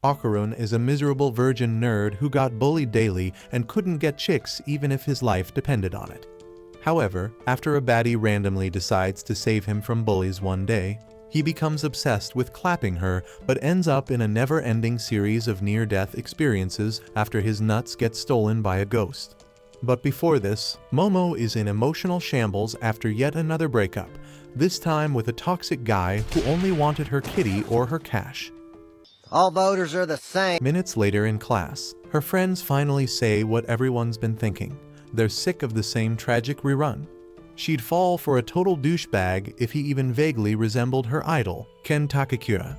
Okarun is a miserable virgin nerd who got bullied daily and couldn't get chicks even if his life depended on it. However, after a baddie randomly decides to save him from bullies one day, he becomes obsessed with clapping her but ends up in a never-ending series of near-death experiences after his nuts get stolen by a ghost. But before this, Momo is in emotional shambles after yet another breakup, this time with a toxic guy who only wanted her kitty or her cash. All voters are the same. Minutes later in class, her friends finally say what everyone's been thinking. They're sick of the same tragic rerun. She'd fall for a total douchebag if he even vaguely resembled her idol, Ken Takakura.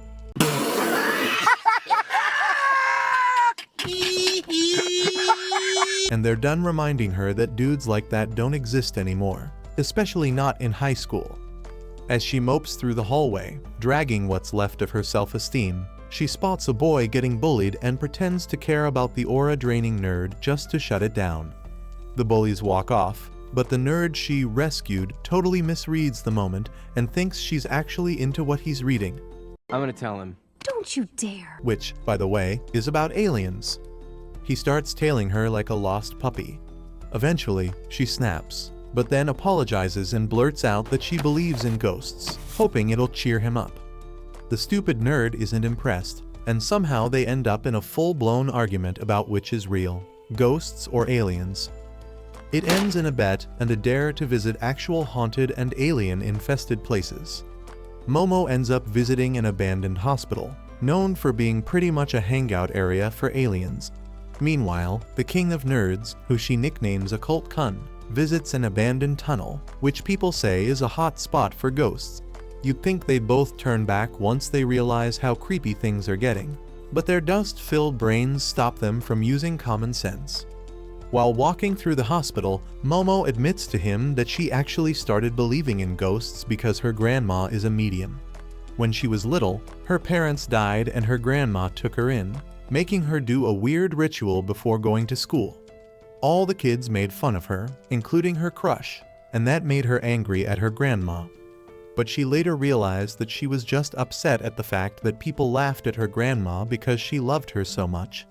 And they're done reminding her that dudes like that don't exist anymore, especially not in high school. As she mopes through the hallway, dragging what's left of her self-esteem, she spots a boy getting bullied and pretends to care about the aura-draining nerd just to shut it down. The bullies walk off, but the nerd she rescued totally misreads the moment and thinks she's actually into what he's reading. I'm gonna tell him. Don't you dare. Which, by the way, is about aliens. He starts tailing her like a lost puppy. Eventually, she snaps, but then apologizes and blurts out that she believes in ghosts, hoping it'll cheer him up. The stupid nerd isn't impressed, and somehow they end up in a full-blown argument about which is real, ghosts or aliens. It ends in a bet and a dare to visit actual haunted and alien-infested places. Momo ends up visiting an abandoned hospital, known for being pretty much a hangout area for aliens. Meanwhile, the king of nerds, who she nicknames Occult Kun, visits an abandoned tunnel, which people say is a hot spot for ghosts. You'd think they'd both turn back once they realize how creepy things are getting, but their dust-filled brains stop them from using common sense. While walking through the hospital, Momo admits to him that she actually started believing in ghosts because her grandma is a medium. When she was little, her parents died and her grandma took her in, making her do a weird ritual before going to school. All the kids made fun of her, including her crush, and that made her angry at her grandma. But she later realized that she was just upset at the fact that people laughed at her grandma because she loved her so much.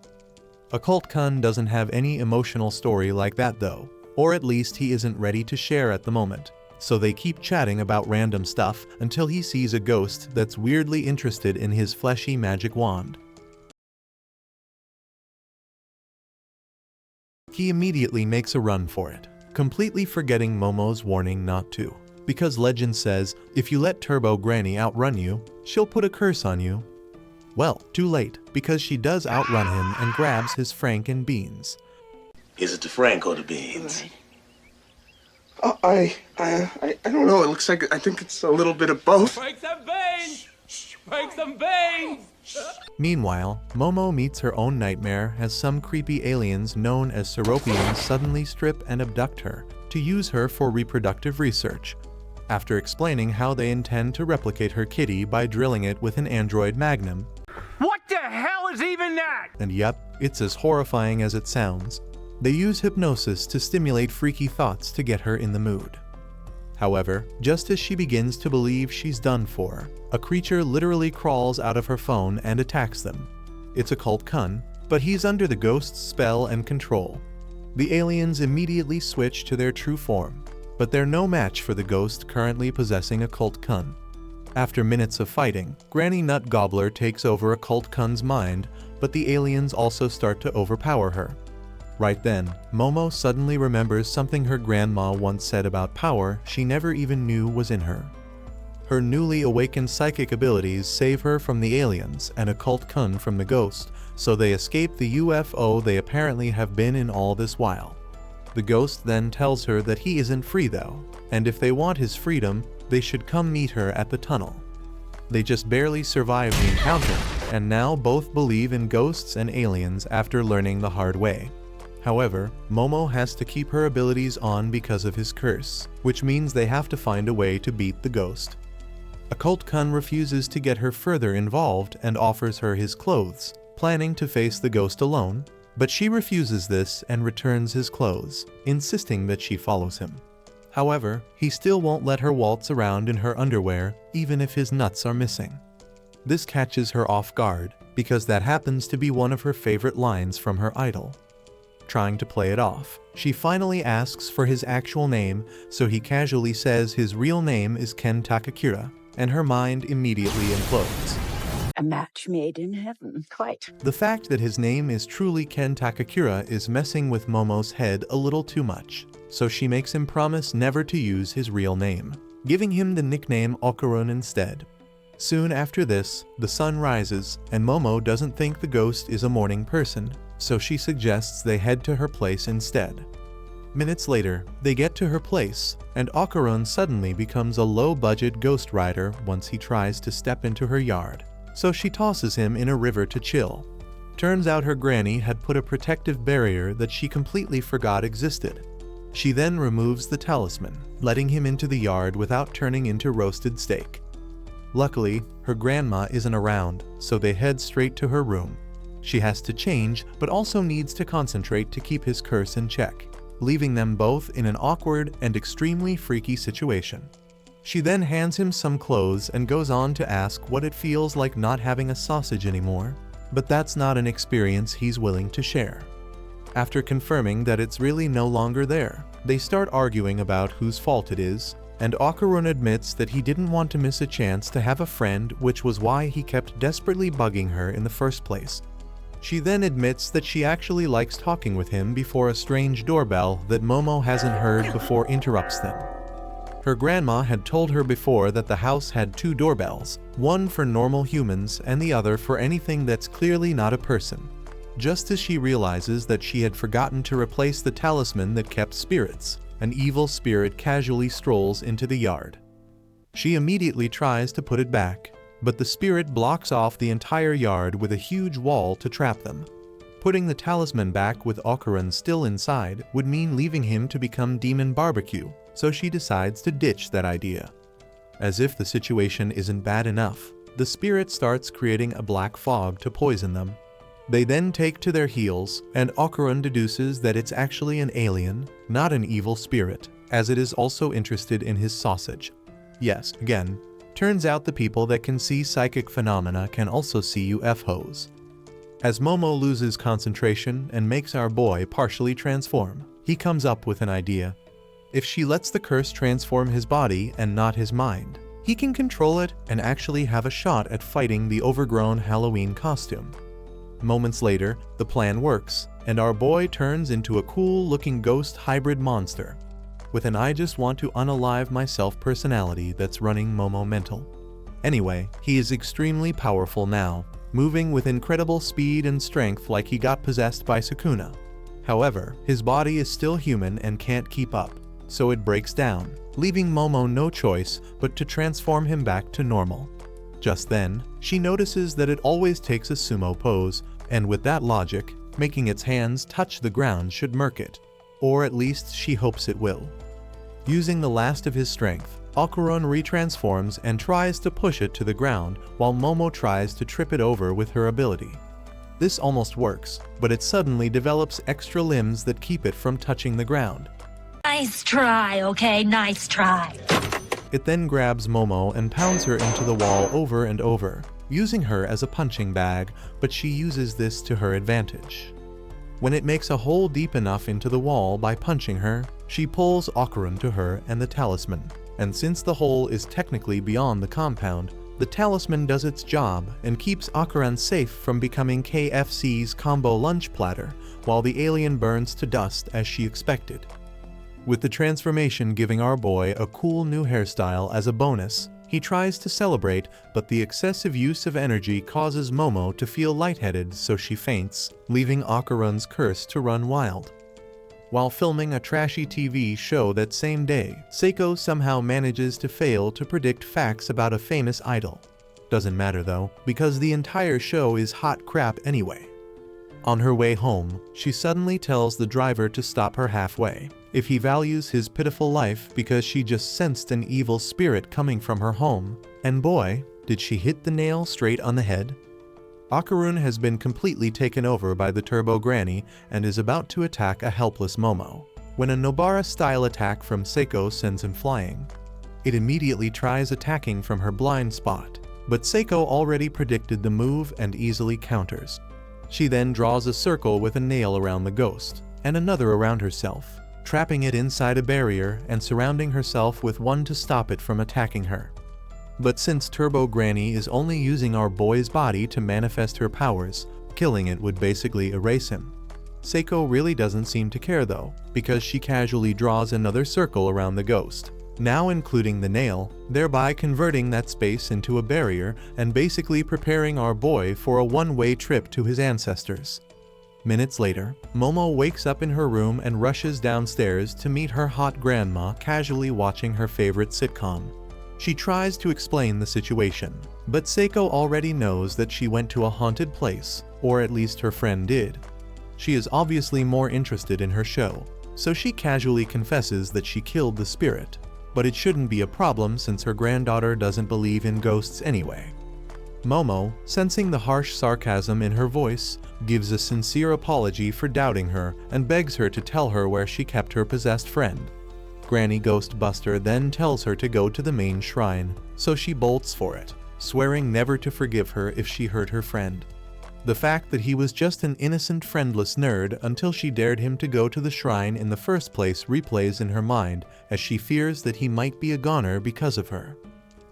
Occult Kun doesn't have any emotional story like that though, or at least he isn't ready to share at the moment, so they keep chatting about random stuff until he sees a ghost that's weirdly interested in his fleshy magic wand. He immediately makes a run for it, completely forgetting Momo's warning not to. Because legend says, if you let Turbo Granny outrun you, she'll put a curse on you. Well, too late, because she does outrun him and grabs his Frank and beans. Is it the Frank or the beans? I don't know. It looks like, I think it's a little bit of both. Break some veins! Break some veins! Meanwhile, Momo meets her own nightmare as some creepy aliens known as Seropians suddenly strip and abduct her to use her for reproductive research. After explaining how they intend to replicate her kitty by drilling it with an android magnum. What the hell is even that? And yep, it's as horrifying as it sounds. They use hypnosis to stimulate freaky thoughts to get her in the mood. However, just as she begins to believe she's done for, a creature literally crawls out of her phone and attacks them. It's Occult Kun, but he's under the ghost's spell and control. The aliens immediately switch to their true form, but they're no match for the ghost currently possessing Occult Kun. After minutes of fighting, Granny Nut Gobbler takes over Occult Kun's mind, but the aliens also start to overpower her. Right then, Momo suddenly remembers something her grandma once said about power she never even knew was in her. Her newly awakened psychic abilities save her from the aliens and Occult Kun from the ghost, so they escape the UFO they apparently have been in all this while. The ghost then tells her that he isn't free though, and if they want his freedom, they should come meet her at the tunnel. They just barely survived the encounter, and now both believe in ghosts and aliens after learning the hard way. However, Momo has to keep her abilities on because of his curse, which means they have to find a way to beat the ghost. Occult Kun refuses to get her further involved and offers her his clothes, planning to face the ghost alone, but she refuses this and returns his clothes, insisting that she follows him. However, he still won't let her waltz around in her underwear, even if his nuts are missing. This catches her off guard, because that happens to be one of her favorite lines from her idol. Trying to play it off, she finally asks for his actual name, so he casually says his real name is Ken Takakura, and her mind immediately implodes. A match made in heaven, quite. The fact that his name is truly Ken Takakura is messing with Momo's head a little too much, so she makes him promise never to use his real name, giving him the nickname Okarun instead. Soon after this, the sun rises, and Momo doesn't think the ghost is a morning person, so she suggests they head to her place instead. Minutes later, they get to her place, and Okarun suddenly becomes a low-budget ghost rider once he tries to step into her yard, so she tosses him in a river to chill. Turns out her granny had put a protective barrier that she completely forgot existed. She then removes the talisman, letting him into the yard without turning into roasted steak. Luckily, her grandma isn't around, so they head straight to her room. She has to change, but also needs to concentrate to keep his curse in check, leaving them both in an awkward and extremely freaky situation. She then hands him some clothes and goes on to ask what it feels like not having a sausage anymore, but that's not an experience he's willing to share. After confirming that it's really no longer there, they start arguing about whose fault it is, and Okarun admits that he didn't want to miss a chance to have a friend, which was why he kept desperately bugging her in the first place. She then admits that she actually likes talking with him before a strange doorbell that Momo hasn't heard before interrupts them. Her grandma had told her before that the house had 2 doorbells, one for normal humans and the other for anything that's clearly not a person. Just as she realizes that she had forgotten to replace the talisman that kept spirits, an evil spirit casually strolls into the yard. She immediately tries to put it back, but the spirit blocks off the entire yard with a huge wall to trap them. Putting the talisman back with Okarun still inside would mean leaving him to become Demon Barbecue, so she decides to ditch that idea. As if the situation isn't bad enough, the spirit starts creating a black fog to poison them. They then take to their heels, and Okarun deduces that it's actually an alien, not an evil spirit, as it is also interested in his sausage. Yes, again, turns out the people that can see psychic phenomena can also see UFOs. As Momo loses concentration and makes our boy partially transform, he comes up with an idea. If she lets the curse transform his body and not his mind, he can control it and actually have a shot at fighting the overgrown Halloween costume. Moments later, the plan works, and our boy turns into a cool-looking ghost hybrid monster, with an I just want to unalive myself personality that's running Momo mental. Anyway, he is extremely powerful now, moving with incredible speed and strength like he got possessed by Sukuna. However, his body is still human and can't keep up, so it breaks down, leaving Momo no choice but to transform him back to normal. Just then, she notices that it always takes a sumo pose, and with that logic, making its hands touch the ground should murk it, or at least she hopes it will. Using the last of his strength, Okarun retransforms and tries to push it to the ground while Momo tries to trip it over with her ability. This almost works, but it suddenly develops extra limbs that keep it from touching the ground. Nice try, okay? Nice try. It then grabs Momo and pounds her into the wall over and over, using her as a punching bag, but she uses this to her advantage. When it makes a hole deep enough into the wall by punching her, she pulls Okarun to her and the talisman, and since the hole is technically beyond the compound, the talisman does its job and keeps Okarun safe from becoming KFC's combo lunch platter, while the alien burns to dust as she expected. With the transformation giving our boy a cool new hairstyle as a bonus, he tries to celebrate, but the excessive use of energy causes Momo to feel lightheaded, so she faints, leaving Okarun's curse to run wild. While filming a trashy TV show that same day, Seiko somehow manages to fail to predict facts about a famous idol. Doesn't matter though, because the entire show is hot crap anyway. On her way home, she suddenly tells the driver to stop her halfway, if he values his pitiful life, because she just sensed an evil spirit coming from her home, and boy, did she hit the nail straight on the head. Okarun has been completely taken over by the Turbo Granny and is about to attack a helpless Momo, when a Nobara-style attack from Seiko sends him flying. It immediately tries attacking from her blind spot, but Seiko already predicted the move and easily counters. She then draws a circle with a nail around the ghost, and another around herself, trapping it inside a barrier and surrounding herself with one to stop it from attacking her. But since Turbo Granny is only using our boy's body to manifest her powers, killing it would basically erase him. Seiko really doesn't seem to care though, because she casually draws another circle around the ghost, now including the nail, thereby converting that space into a barrier and basically preparing our boy for a one-way trip to his ancestors. Minutes later, Momo wakes up in her room and rushes downstairs to meet her hot grandma casually watching her favorite sitcom. She tries to explain the situation, but Seiko already knows that she went to a haunted place, or at least her friend did. She is obviously more interested in her show, so she casually confesses that she killed the spirit, but it shouldn't be a problem since her granddaughter doesn't believe in ghosts anyway. Momo, sensing the harsh sarcasm in her voice, gives a sincere apology for doubting her and begs her to tell her where she kept her possessed friend. Granny Ghostbuster then tells her to go to the main shrine, so she bolts for it, swearing never to forgive her if she hurt her friend. The fact that he was just an innocent friendless nerd until she dared him to go to the shrine in the first place replays in her mind as she fears that he might be a goner because of her.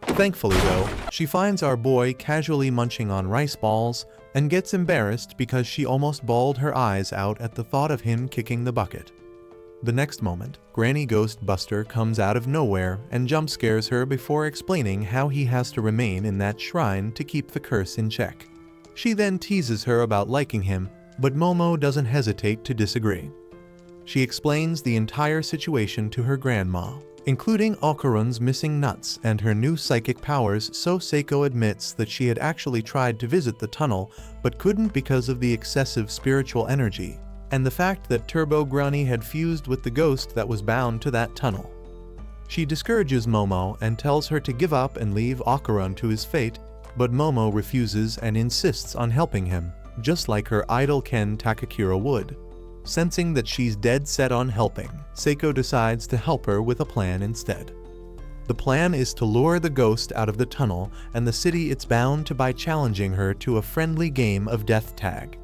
Thankfully though, she finds our boy casually munching on rice balls and gets embarrassed because she almost bawled her eyes out at the thought of him kicking the bucket. The next moment, Granny Ghostbuster comes out of nowhere and jump scares her before explaining how he has to remain in that shrine to keep the curse in check. She then teases her about liking him, but Momo doesn't hesitate to disagree. She explains the entire situation to her grandma, including Okarun's missing nuts and her new psychic powers, so Seiko admits that she had actually tried to visit the tunnel but couldn't because of the excessive spiritual energy, and the fact that Turbo Granny had fused with the ghost that was bound to that tunnel. She discourages Momo and tells her to give up and leave Okarun to his fate, but Momo refuses and insists on helping him, just like her idol Ken Takakura would. Sensing that she's dead set on helping, Seiko decides to help her with a plan instead. The plan is to lure the ghost out of the tunnel and the city it's bound to by challenging her to a friendly game of death tag.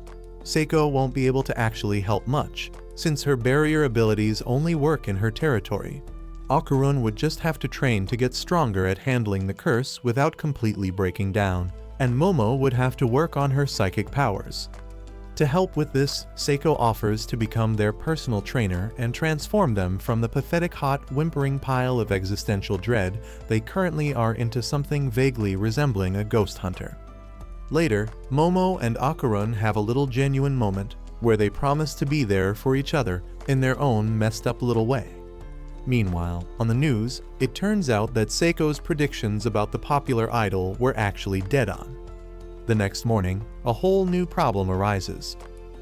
Seiko won't be able to actually help much, since her barrier abilities only work in her territory. Okarun would just have to train to get stronger at handling the curse without completely breaking down, and Momo would have to work on her psychic powers. To help with this, Seiko offers to become their personal trainer and transform them from the pathetic hot, whimpering pile of existential dread they currently are into something vaguely resembling a ghost hunter. Later, Momo and Okarun have a little genuine moment where they promise to be there for each other in their own messed up little way. Meanwhile, on the news, it turns out that Seiko's predictions about the popular idol were actually dead on. The next morning, a whole new problem arises.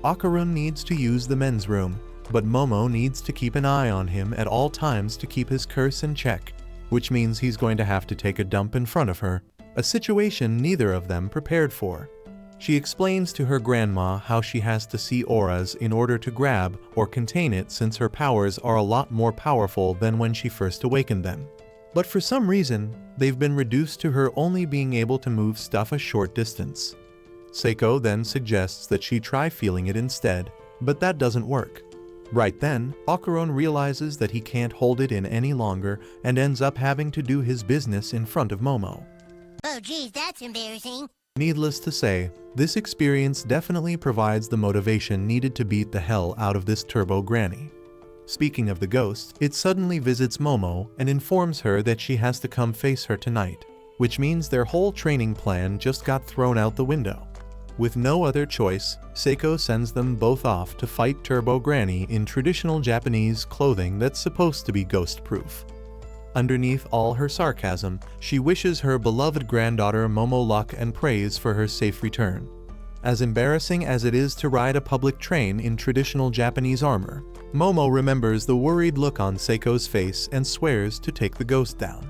Okarun needs to use the men's room, but Momo needs to keep an eye on him at all times to keep his curse in check, which means he's going to have to take a dump in front of her, a situation neither of them prepared for. She explains to her grandma how she has to see auras in order to grab or contain it since her powers are a lot more powerful than when she first awakened them. But for some reason, they've been reduced to her only being able to move stuff a short distance. Seiko then suggests that she try feeling it instead, but that doesn't work. Right then, Okarun realizes that he can't hold it in any longer and ends up having to do his business in front of Momo. Oh geez, that's embarrassing. Needless to say, this experience definitely provides the motivation needed to beat the hell out of this Turbo Granny. Speaking of the ghost, it suddenly visits Momo and informs her that she has to come face her tonight, which means their whole training plan just got thrown out the window. With no other choice, Seiko sends them both off to fight Turbo Granny in traditional Japanese clothing that's supposed to be ghost-proof. Underneath all her sarcasm, she wishes her beloved granddaughter Momo luck and prays for her safe return. As embarrassing as it is to ride a public train in traditional Japanese armor, Momo remembers the worried look on Seiko's face and swears to take the ghost down.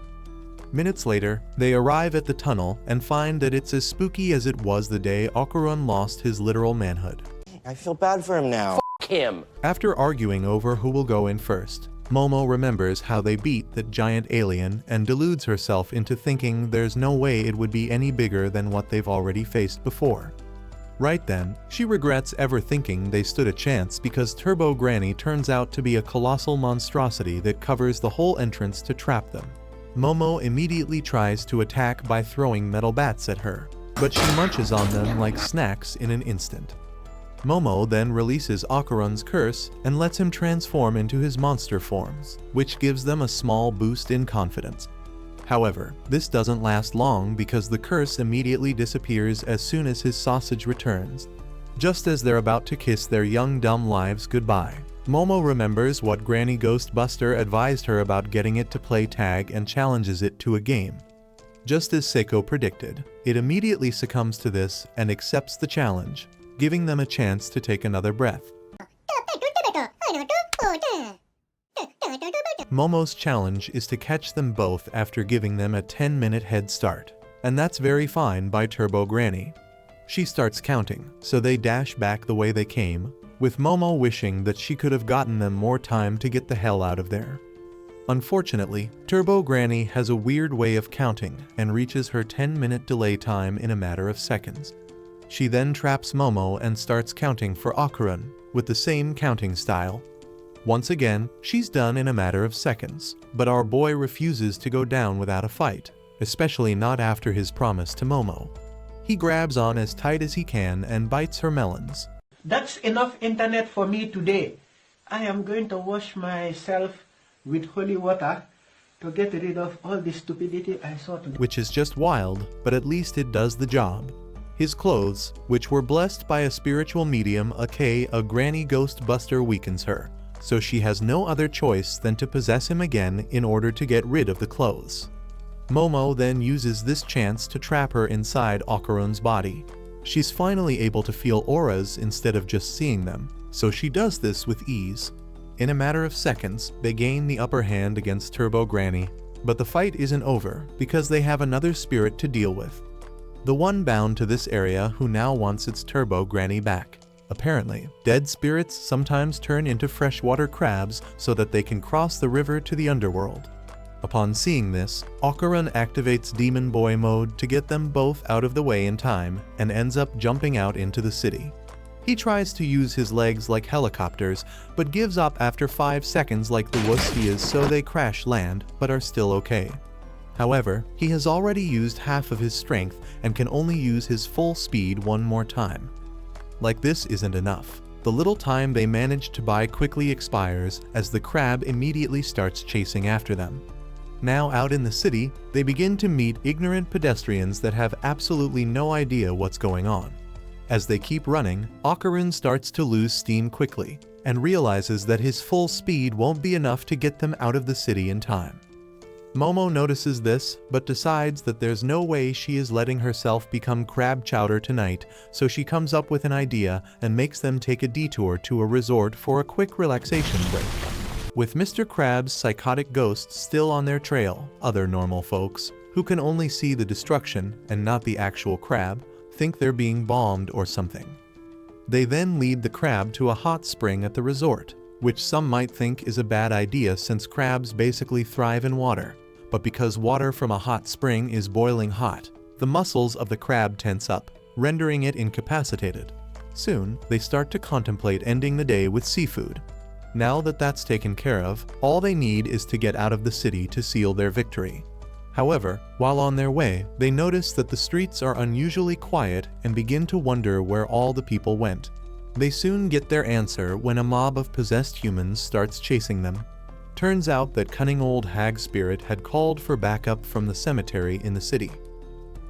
Minutes later, they arrive at the tunnel and find that it's as spooky as it was the day Okarun lost his literal manhood. I feel bad for him now. F*** him. After arguing over who will go in first, Momo remembers how they beat that giant alien and deludes herself into thinking there's no way it would be any bigger than what they've already faced before. Right then, she regrets ever thinking they stood a chance because Turbo Granny turns out to be a colossal monstrosity that covers the whole entrance to trap them. Momo immediately tries to attack by throwing metal bats at her, but she munches on them like snacks in an instant. Momo then releases Okarun's curse and lets him transform into his monster forms, which gives them a small boost in confidence. However, this doesn't last long because the curse immediately disappears as soon as his sausage returns. Just as they're about to kiss their young dumb lives goodbye, Momo remembers what Granny Ghostbuster advised her about getting it to play tag and challenges it to a game. Just as Seiko predicted, it immediately succumbs to this and accepts the challenge, giving them a chance to take another breath. Momo's challenge is to catch them both after giving them a 10-minute head start, and that's very fine by Turbo Granny. She starts counting, so they dash back the way they came, with Momo wishing that she could have gotten them more time to get the hell out of there. Unfortunately, Turbo Granny has a weird way of counting and reaches her 10-minute delay time in a matter of seconds. She then traps Momo and starts counting for Okarun with the same counting style. Once again, she's done in a matter of seconds, but our boy refuses to go down without a fight, especially not after his promise to Momo. He grabs on as tight as he can and bites her melons. That's enough internet for me today. I am going to wash myself with holy water to get rid of all the stupidity I saw today. Which is just wild, but at least it does the job. His clothes, which were blessed by a spiritual medium, aka a Granny Ghostbuster, weakens her, so she has no other choice than to possess him again in order to get rid of the clothes. Momo then uses this chance to trap her inside Okarun's body. She's finally able to feel auras instead of just seeing them, so she does this with ease. In a matter of seconds, they gain the upper hand against Turbo Granny, but the fight isn't over because they have another spirit to deal with. The one bound to this area who now wants its Turbo Granny back. Apparently, dead spirits sometimes turn into freshwater crabs so that they can cross the river to the underworld. Upon seeing this, Okarun activates Demon Boy mode to get them both out of the way in time and ends up jumping out into the city. He tries to use his legs like helicopters, but gives up after 5 seconds like the wuss he is, so they crash land, but are still okay. However, he has already used half of his strength and can only use his full speed one more time. Like this isn't enough. The little time they manage to buy quickly expires as the crab immediately starts chasing after them. Now out in the city, they begin to meet ignorant pedestrians that have absolutely no idea what's going on. As they keep running, Okarun starts to lose steam quickly and realizes that his full speed won't be enough to get them out of the city in time. Momo notices this, but decides that there's no way she is letting herself become crab chowder tonight, so she comes up with an idea and makes them take a detour to a resort for a quick relaxation break. With Mr. Crab's psychotic ghosts still on their trail, other normal folks, who can only see the destruction and not the actual crab, think they're being bombed or something. They then lead the crab to a hot spring at the resort, which some might think is a bad idea since crabs basically thrive in water. But because water from a hot spring is boiling hot, the muscles of the crab tense up, rendering it incapacitated. Soon, they start to contemplate ending the day with seafood. Now that that's taken care of, all they need is to get out of the city to seal their victory. However, while on their way, they notice that the streets are unusually quiet and begin to wonder where all the people went. They soon get their answer when a mob of possessed humans starts chasing them. Turns out that cunning old hag spirit had called for backup from the cemetery in the city.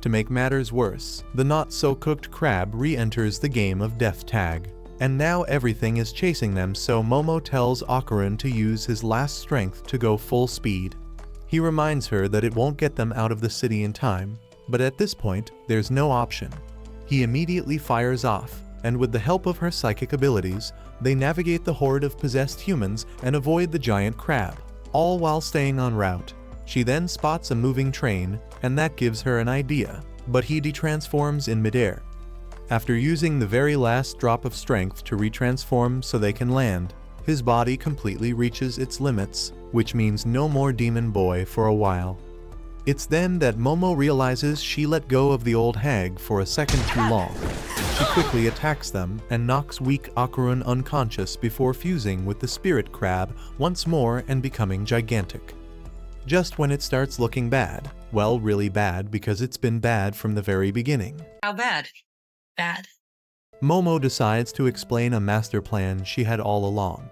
To make matters worse, the not-so-cooked crab re-enters the game of death tag, and now everything is chasing them, so Momo tells Okarun to use his last strength to go full speed. He reminds her that it won't get them out of the city in time, but at this point, there's no option. He immediately fires off, and with the help of her psychic abilities, they navigate the horde of possessed humans and avoid the giant crab, all while staying en route. She then spots a moving train, and that gives her an idea, but he detransforms in midair. After using the very last drop of strength to retransform so they can land, his body completely reaches its limits, which means no more demon boy for a while. It's then that Momo realizes she let go of the old hag for a second too long. She quickly attacks them and knocks weak Okarun unconscious before fusing with the spirit crab once more and becoming gigantic. Just when it starts looking bad, well, really bad because it's been bad from the very beginning. How bad? Bad. Momo decides to explain a master plan she had all along.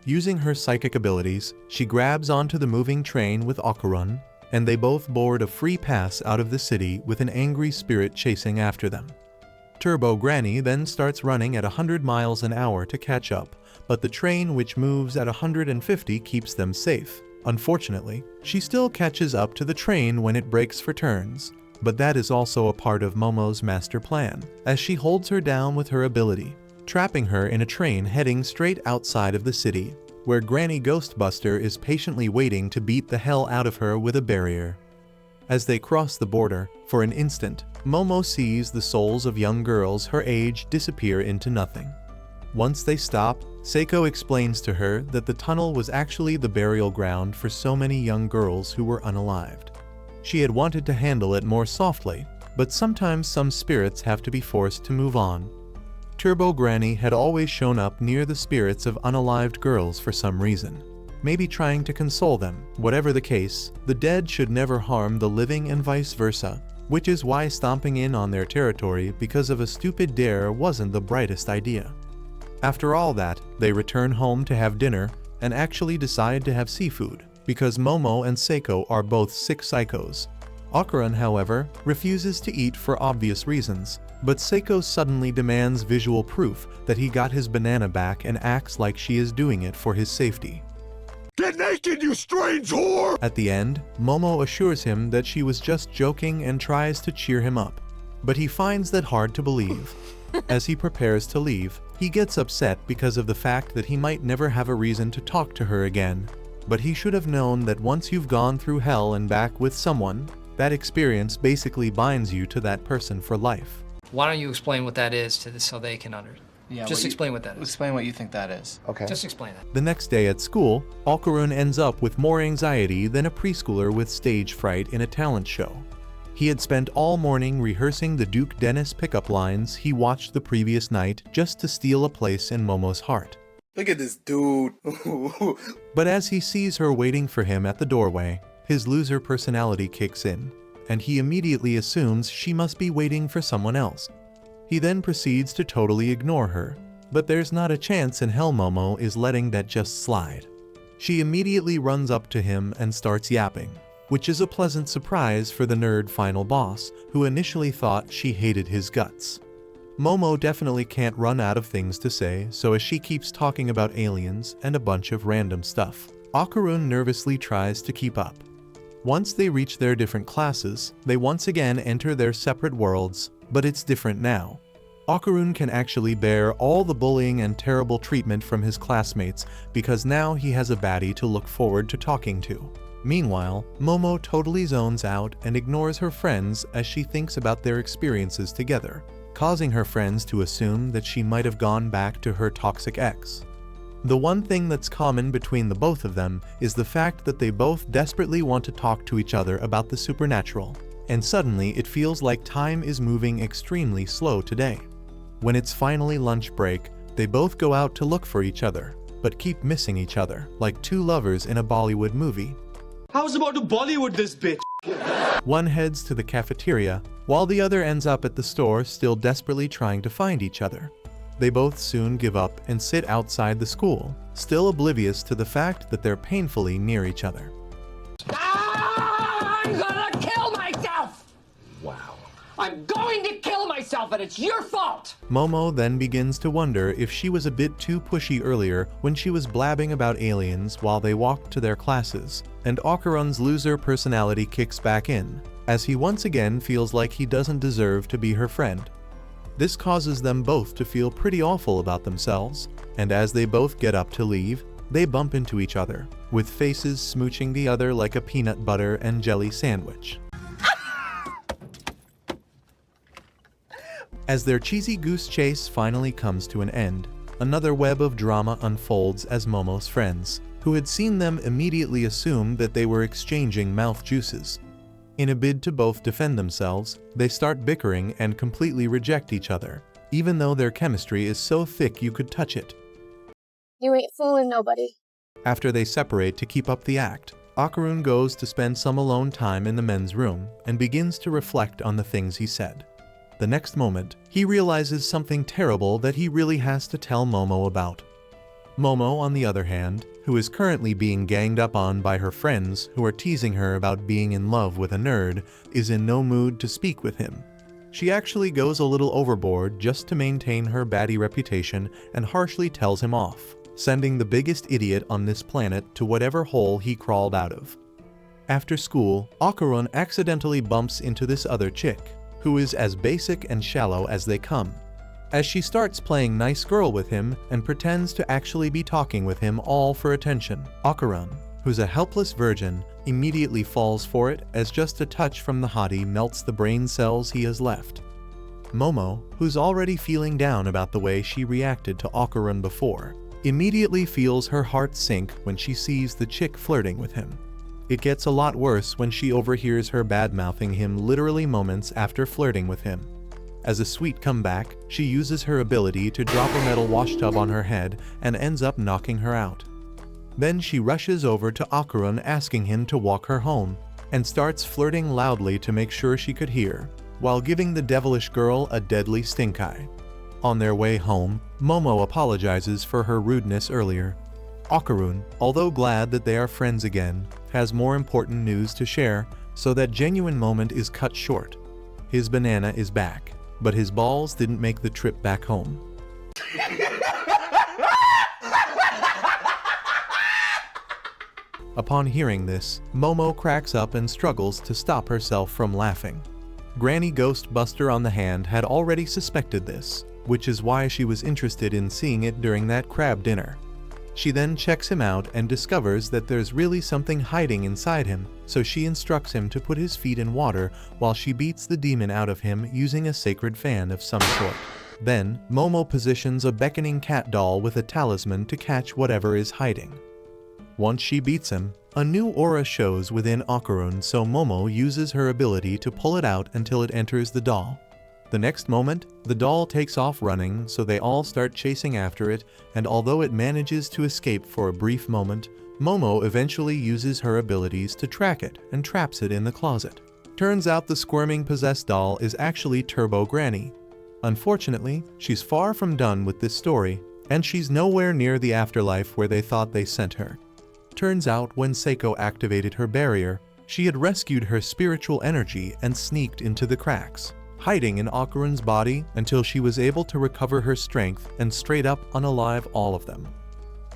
Using her psychic abilities, she grabs onto the moving train with Okarun, and they both board a free pass out of the city with an angry spirit chasing after them. Turbo Granny then starts running at 100 miles an hour to catch up, but the train, which moves at 150, keeps them safe. Unfortunately, she still catches up to the train when it brakes for turns, but that is also a part of Momo's master plan, as she holds her down with her ability, trapping her in a train heading straight outside of the city, where Granny Ghostbuster is patiently waiting to beat the hell out of her with a barrier. As they cross the border, for an instant, Momo sees the souls of young girls her age disappear into nothing. Once they stop, Seiko explains to her that the tunnel was actually the burial ground for so many young girls who were unalived. She had wanted to handle it more softly, but sometimes some spirits have to be forced to move on. Turbo Granny had always shown up near the spirits of unalived girls for some reason, maybe trying to console them. Whatever the case, the dead should never harm the living and vice versa, which is why stomping in on their territory because of a stupid dare wasn't the brightest idea. After all that, they return home to have dinner and actually decide to have seafood, because Momo and Seiko are both sick psychos. Okarun, however, refuses to eat for obvious reasons, but Seiko suddenly demands visual proof that he got his banana back and acts like she is doing it for his safety. Get naked, you strange whore! At the end, Momo assures him that she was just joking and tries to cheer him up, but he finds that hard to believe. As he prepares to leave, he gets upset because of the fact that he might never have a reason to talk to her again, but he should have known that once you've gone through hell and back with someone, that experience basically binds you to that person for life. Why don't you explain what that is so they can understand? Yeah, just explain what that is. Explain what you think that is. Okay. Just explain it. The next day at school, Okarun ends up with more anxiety than a preschooler with stage fright in a talent show. He had spent all morning rehearsing the Duke Dennis pickup lines he watched the previous night just to steal a place in Momo's heart. Look at this dude. But as he sees her waiting for him at the doorway, his loser personality kicks in, and he immediately assumes she must be waiting for someone else. He then proceeds to totally ignore her, but there's not a chance in hell Momo is letting that just slide. She immediately runs up to him and starts yapping, which is a pleasant surprise for the nerd final boss, who initially thought she hated his guts. Momo definitely can't run out of things to say, so as she keeps talking about aliens and a bunch of random stuff, Okarun nervously tries to keep up. Once they reach their different classes, they once again enter their separate worlds, but it's different now. Okarun can actually bear all the bullying and terrible treatment from his classmates because now he has a baddie to look forward to talking to. Meanwhile, Momo totally zones out and ignores her friends as she thinks about their experiences together, causing her friends to assume that she might have gone back to her toxic ex. The one thing that's common between the both of them is the fact that they both desperately want to talk to each other about the supernatural, and suddenly it feels like time is moving extremely slow today. When it's finally lunch break, they both go out to look for each other, but keep missing each other, like two lovers in a Bollywood movie. I was about to Bollywood this bitch. One heads to the cafeteria, while the other ends up at the store still desperately trying to find each other. They both soon give up and sit outside the school, still oblivious to the fact that they're painfully near each other. I'm gonna kill myself! Wow. I'm going to kill myself and it's your fault! Momo then begins to wonder if she was a bit too pushy earlier when she was blabbing about aliens while they walked to their classes, and Okarun's loser personality kicks back in, as he once again feels like he doesn't deserve to be her friend. This causes them both to feel pretty awful about themselves, and as they both get up to leave, they bump into each other, with faces smooching the other like a peanut butter and jelly sandwich. As their cheesy goose chase finally comes to an end, Another web of drama unfolds as Momo's friends, who had seen them, immediately assumed that they were exchanging mouth juices. In a bid to both defend themselves, they start bickering and completely reject each other, even though their chemistry is so thick you could touch it. You ain't fooling nobody. After they separate to keep up the act, Okarun goes to spend some alone time in the men's room and begins to reflect on the things he said. The next moment, he realizes something terrible that he really has to tell Momo about. Momo, on the other hand, who is currently being ganged up on by her friends who are teasing her about being in love with a nerd, is in no mood to speak with him. She actually goes a little overboard just to maintain her baddie reputation and harshly tells him off, sending the biggest idiot on this planet to whatever hole he crawled out of. After school, Okarun accidentally bumps into this other chick, who is as basic and shallow as they come. As she starts playing nice girl with him and pretends to actually be talking with him all for attention, Okarun, who's a helpless virgin, immediately falls for it as just a touch from the hottie melts the brain cells he has left. Momo, who's already feeling down about the way she reacted to Okarun before, immediately feels her heart sink when she sees the chick flirting with him. It gets a lot worse when she overhears her bad-mouthing him literally moments after flirting with him. As a sweet comeback, she uses her ability to drop a metal washtub on her head and ends up knocking her out. Then she rushes over to Okarun asking him to walk her home, and starts flirting loudly to make sure she could hear, while giving the devilish girl a deadly stink eye. On their way home, Momo apologizes for her rudeness earlier. Okarun, although glad that they are friends again, has more important news to share, so that genuine moment is cut short. His banana is back, but his balls didn't make the trip back home. Upon hearing this, Momo cracks up and struggles to stop herself from laughing. Granny Ghostbuster on the hand had already suspected this, which is why she was interested in seeing it during that crab dinner. She then checks him out and discovers that there's really something hiding inside him, so she instructs him to put his feet in water while she beats the demon out of him using a sacred fan of some sort. Then, Momo positions a beckoning cat doll with a talisman to catch whatever is hiding. Once she beats him, a new aura shows within Okarun, so Momo uses her ability to pull it out until it enters the doll. The next moment, the doll takes off running, so they all start chasing after it, and although it manages to escape for a brief moment, Momo eventually uses her abilities to track it and traps it in the closet. Turns out the squirming possessed doll is actually Turbo Granny. Unfortunately, she's far from done with this story, and she's nowhere near the afterlife where they thought they sent her. Turns out when Seiko activated her barrier, she had rescued her spiritual energy and sneaked into the cracks, hiding in Okarun's body until she was able to recover her strength and straight up unalive all of them.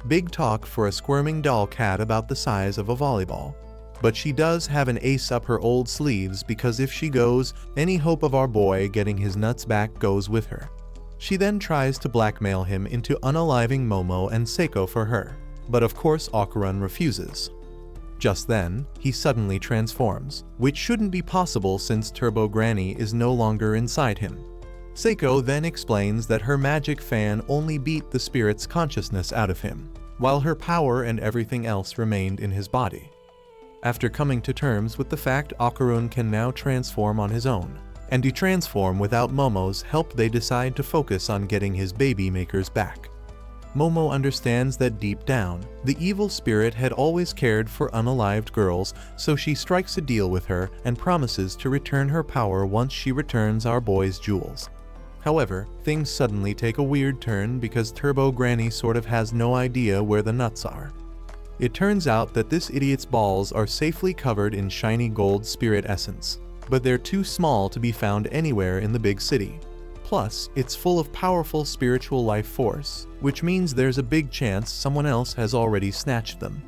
Big talk for a squirming doll cat about the size of a volleyball. But she does have an ace up her old sleeves, because if she goes, any hope of our boy getting his nuts back goes with her. She then tries to blackmail him into unaliving Momo and Seiko for her, but of course Okarun refuses. Just then, he suddenly transforms, which shouldn't be possible since Turbo Granny is no longer inside him. Seiko then explains that her magic fan only beat the spirit's consciousness out of him, while her power and everything else remained in his body. After coming to terms with the fact Okarun can now transform on his own, and detransform without Momo's help, they decide to focus on getting his baby makers back. Momo understands that deep down, the evil spirit had always cared for unalived girls, so she strikes a deal with her and promises to return her power once she returns our boy's jewels. However, things suddenly take a weird turn because Turbo Granny sort of has no idea where the nuts are. It turns out that this idiot's balls are safely covered in shiny gold spirit essence, but they're too small to be found anywhere in the big city. Plus, it's full of powerful spiritual life force, which means there's a big chance someone else has already snatched them.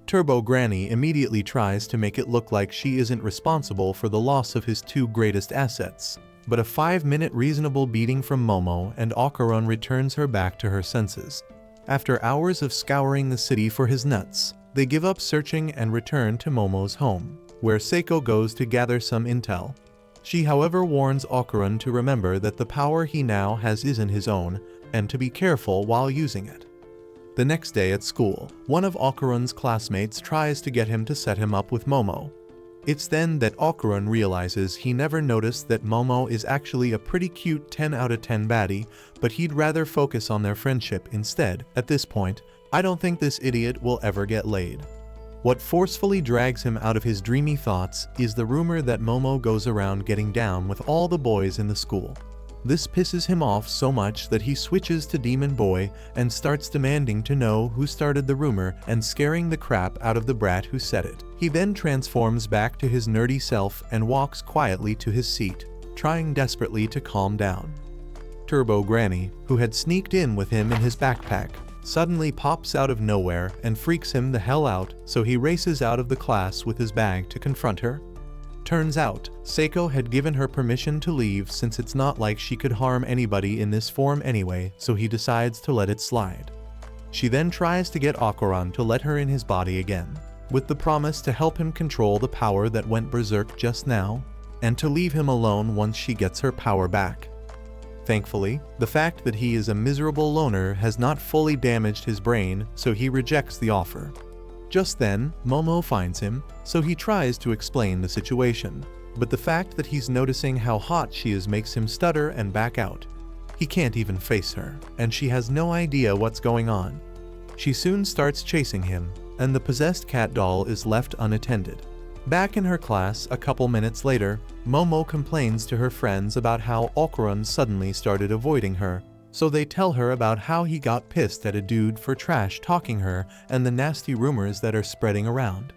Turbo Granny immediately tries to make it look like she isn't responsible for the loss of his two greatest assets, but a 5-minute reasonable beating from Momo and Okarun returns her back to her senses. After hours of scouring the city for his nuts, they give up searching and return to Momo's home, where Seiko goes to gather some intel. She however warns Okarun to remember that the power he now has isn't his own, and to be careful while using it. The next day at school, one of Okarun's classmates tries to get him to set him up with Momo. It's then that Okarun realizes he never noticed that Momo is actually a pretty cute 10 out of 10 baddie, but he'd rather focus on their friendship instead. At this point, I don't think this idiot will ever get laid. What forcefully drags him out of his dreamy thoughts is the rumor that Momo goes around getting down with all the boys in the school. This pisses him off so much that he switches to Demon Boy and starts demanding to know who started the rumor and scaring the crap out of the brat who said it. He then transforms back to his nerdy self and walks quietly to his seat, trying desperately to calm down. Turbo Granny, who had sneaked in with him in his backpack, suddenly pops out of nowhere and freaks him the hell out, so he races out of the class with his bag to confront her. Turns out, Seiko had given her permission to leave since it's not like she could harm anybody in this form anyway, so he decides to let it slide. She then tries to get Okarun to let her in his body again, with the promise to help him control the power that went berserk just now, and to leave him alone once she gets her power back. Thankfully, the fact that he is a miserable loner has not fully damaged his brain, so he rejects the offer. Just then, Momo finds him, so he tries to explain the situation, but the fact that he's noticing how hot she is makes him stutter and back out. He can't even face her, and she has no idea what's going on. She soon starts chasing him, and the possessed cat doll is left unattended. Back in her class a couple minutes later, Momo complains to her friends about how Okarun suddenly started avoiding her, so they tell her about how he got pissed at a dude for trash talking her and the nasty rumors that are spreading around.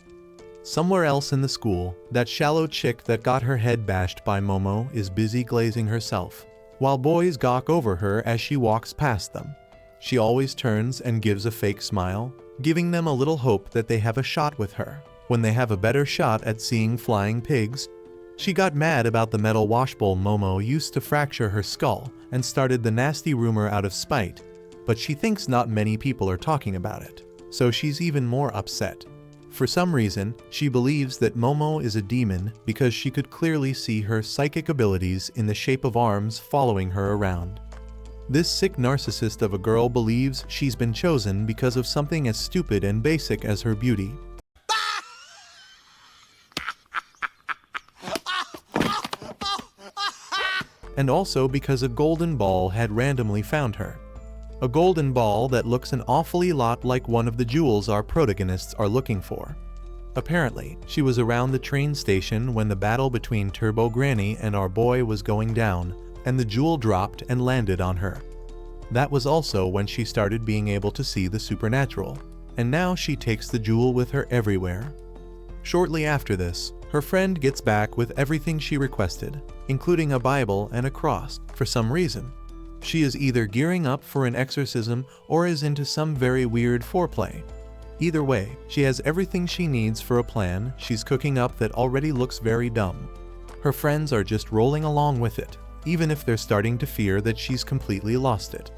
Somewhere else in the school, that shallow chick that got her head bashed by Momo is busy glazing herself, while boys gawk over her as she walks past them. She always turns and gives a fake smile, giving them a little hope that they have a shot with her, when they have a better shot at seeing flying pigs. She got mad about the metal washbowl Momo used to fracture her skull and started the nasty rumor out of spite, but she thinks not many people are talking about it, so she's even more upset. For some reason, she believes that Momo is a demon because she could clearly see her psychic abilities in the shape of arms following her around. This sick narcissist of a girl believes she's been chosen because of something as stupid and basic as her beauty. And also because a golden ball had randomly found her. A golden ball that looks an awfully lot like one of the jewels our protagonists are looking for. Apparently, she was around the train station when the battle between Turbo Granny and our boy was going down, and the jewel dropped and landed on her. That was also when she started being able to see the supernatural, and now she takes the jewel with her everywhere. Shortly after this, her friend gets back with everything she requested, including a Bible and a cross, for some reason. She is either gearing up for an exorcism or is into some very weird foreplay. Either way, she has everything she needs for a plan she's cooking up that already looks very dumb. Her friends are just rolling along with it, even if they're starting to fear that she's completely lost it.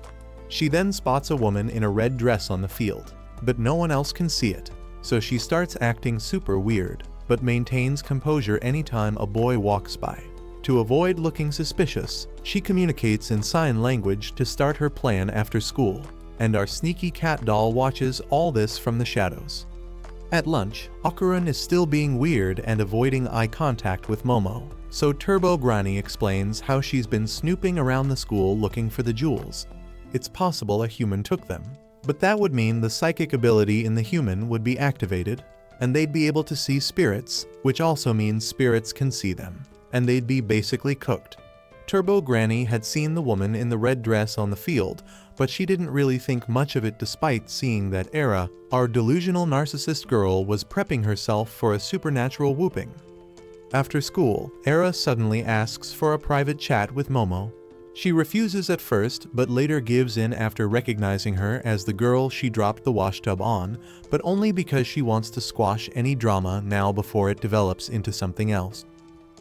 She then spots a woman in a red dress on the field, but no one else can see it, so she starts acting super weird, but maintains composure anytime a boy walks by. To avoid looking suspicious, she communicates in sign language to start her plan after school, and our sneaky cat doll watches all this from the shadows. At lunch, Okarun is still being weird and avoiding eye contact with Momo, so Turbo Granny explains how she's been snooping around the school looking for the jewels. It's possible a human took them, but that would mean the psychic ability in the human would be activated, and they'd be able to see spirits, which also means spirits can see them, and they'd be basically cooked. Turbo Granny had seen the woman in the red dress on the field, but she didn't really think much of it despite seeing that Era, our delusional narcissist girl, was prepping herself for a supernatural whooping. After school, Era suddenly asks for a private chat with Momo. She refuses at first, but later gives in after recognizing her as the girl she dropped the washtub on, but only because she wants to squash any drama now before it develops into something else.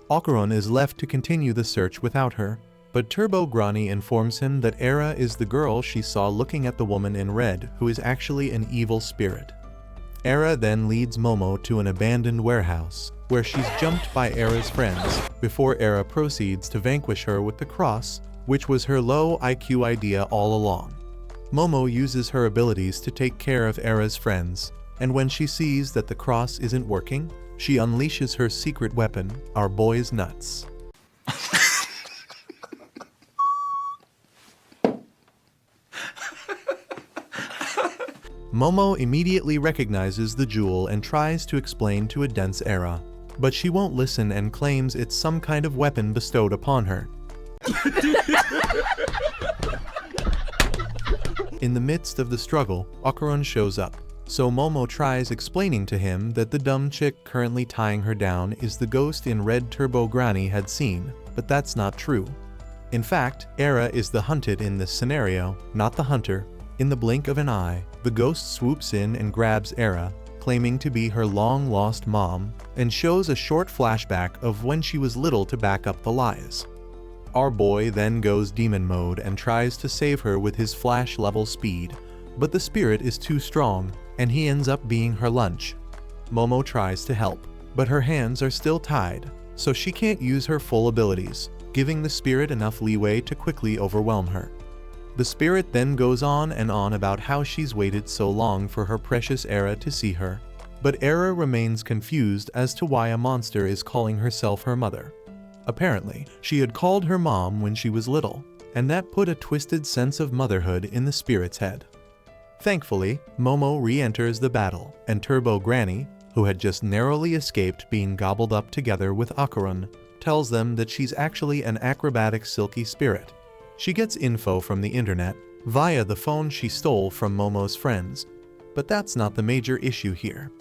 Okarun is left to continue the search without her, but Turbo Granny informs him that Era is the girl she saw looking at the woman in red, who is actually an evil spirit. Era then leads Momo to an abandoned warehouse, where she's jumped by Era's friends, before Era proceeds to vanquish her with the cross, which was her low IQ idea all along. Momo uses her abilities to take care of Era's friends, and when she sees that the cross isn't working, she unleashes her secret weapon, our boy's nuts. Momo immediately recognizes the jewel and tries to explain to a dense Era, but she won't listen and claims it's some kind of weapon bestowed upon her. In the midst of the struggle, Okarun shows up, so Momo tries explaining to him that the dumb chick currently tying her down is the ghost in red Turbo Granny had seen, but that's not true. In fact, Era is the hunted in this scenario, not the hunter. In the blink of an eye, the ghost swoops in and grabs Era, claiming to be her long-lost mom, and shows a short flashback of when she was little to back up the lies. Our boy then goes demon mode and tries to save her with his flash-level speed, but the spirit is too strong, and he ends up being her lunch. Momo tries to help, but her hands are still tied, so she can't use her full abilities, giving the spirit enough leeway to quickly overwhelm her. The spirit then goes on and on about how she's waited so long for her precious Era to see her, but Era remains confused as to why a monster is calling herself her mother. Apparently, she had called her mom when she was little, and that put a twisted sense of motherhood in the spirit's head. Thankfully, Momo re-enters the battle, and Turbo Granny, who had just narrowly escaped being gobbled up together with Okarun, tells them that she's actually an acrobatic silky spirit. She gets info from the internet via the phone she stole from Momo's friends, but that's not the major issue here.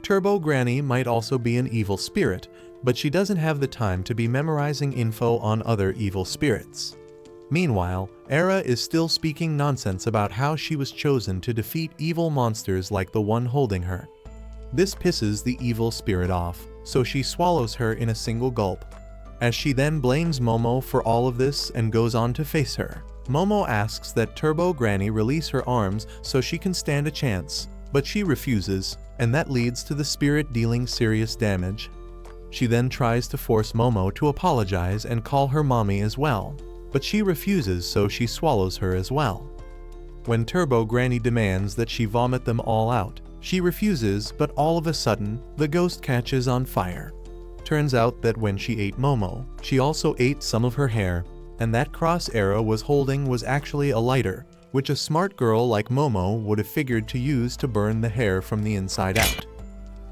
Turbo Granny might also be an evil spirit, but she doesn't have the time to be memorizing info on other evil spirits. Meanwhile, Era is still speaking nonsense about how she was chosen to defeat evil monsters like the one holding her. This pisses the evil spirit off, so she swallows her in a single gulp. As she then blames Momo for all of this and goes on to face her, Momo asks that Turbo Granny release her arms so she can stand a chance, but she refuses, and that leads to the spirit dealing serious damage. She then tries to force Momo to apologize and call her mommy as well, but she refuses, so she swallows her as well. When Turbo Granny demands that she vomit them all out, she refuses, but all of a sudden, the ghost catches on fire. Turns out that when she ate Momo, she also ate some of her hair, and that cross Era was holding was actually a lighter, which a smart girl like Momo would have figured to use to burn the hair from the inside out.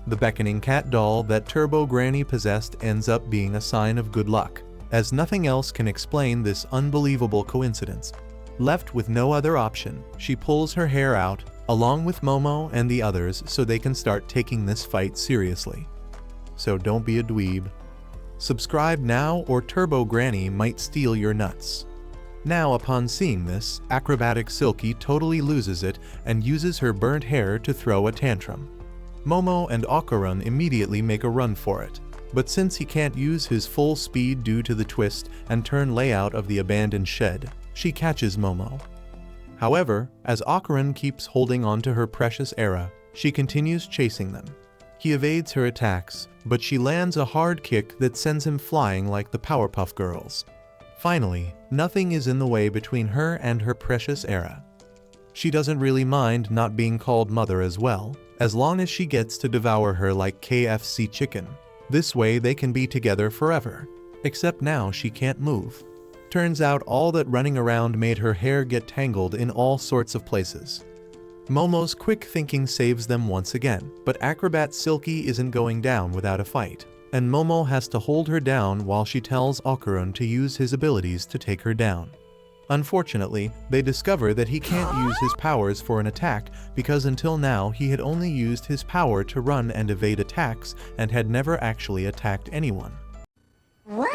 The beckoning cat doll that Turbo Granny possessed ends up being a sign of good luck, as nothing else can explain this unbelievable coincidence. Left with no other option, she pulls her hair out, along with Momo and the others, so they can start taking this fight seriously. So don't be a dweeb. Subscribe now or Turbo Granny might steal your nuts. Now upon seeing this, acrobatic Silky totally loses it and uses her burnt hair to throw a tantrum. Momo and Okarun immediately make a run for it, but since he can't use his full speed due to the twist and turn layout of the abandoned shed, she catches Momo. However, as Okarun keeps holding on to her precious Era, she continues chasing them. He evades her attacks, but she lands a hard kick that sends him flying like the Powerpuff Girls. Finally, nothing is in the way between her and her precious Era. She doesn't really mind not being called mother as well, as long as she gets to devour her like KFC chicken. This way they can be together forever. Except now she can't move. Turns out all that running around made her hair get tangled in all sorts of places. Momo's quick thinking saves them once again, but Acrobat Silky isn't going down without a fight, and Momo has to hold her down while she tells Okarun to use his abilities to take her down. Unfortunately, they discover that he can't use his powers for an attack because until now he had only used his power to run and evade attacks and had never actually attacked anyone. What?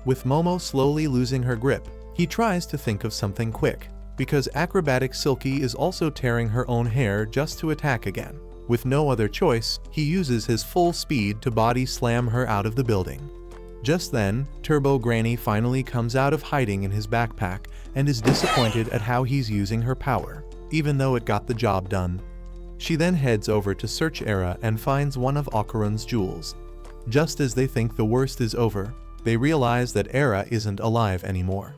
With Momo slowly losing her grip, he tries to think of something quick, because Acrobatic Silky is also tearing her own hair just to attack again. With no other choice, he uses his full speed to body slam her out of the building. Just then, Turbo Granny finally comes out of hiding in his backpack and is disappointed at how he's using her power, even though it got the job done. She then heads over to search Era and finds one of Okarun's jewels. Just as they think the worst is over, they realize that Era isn't alive anymore.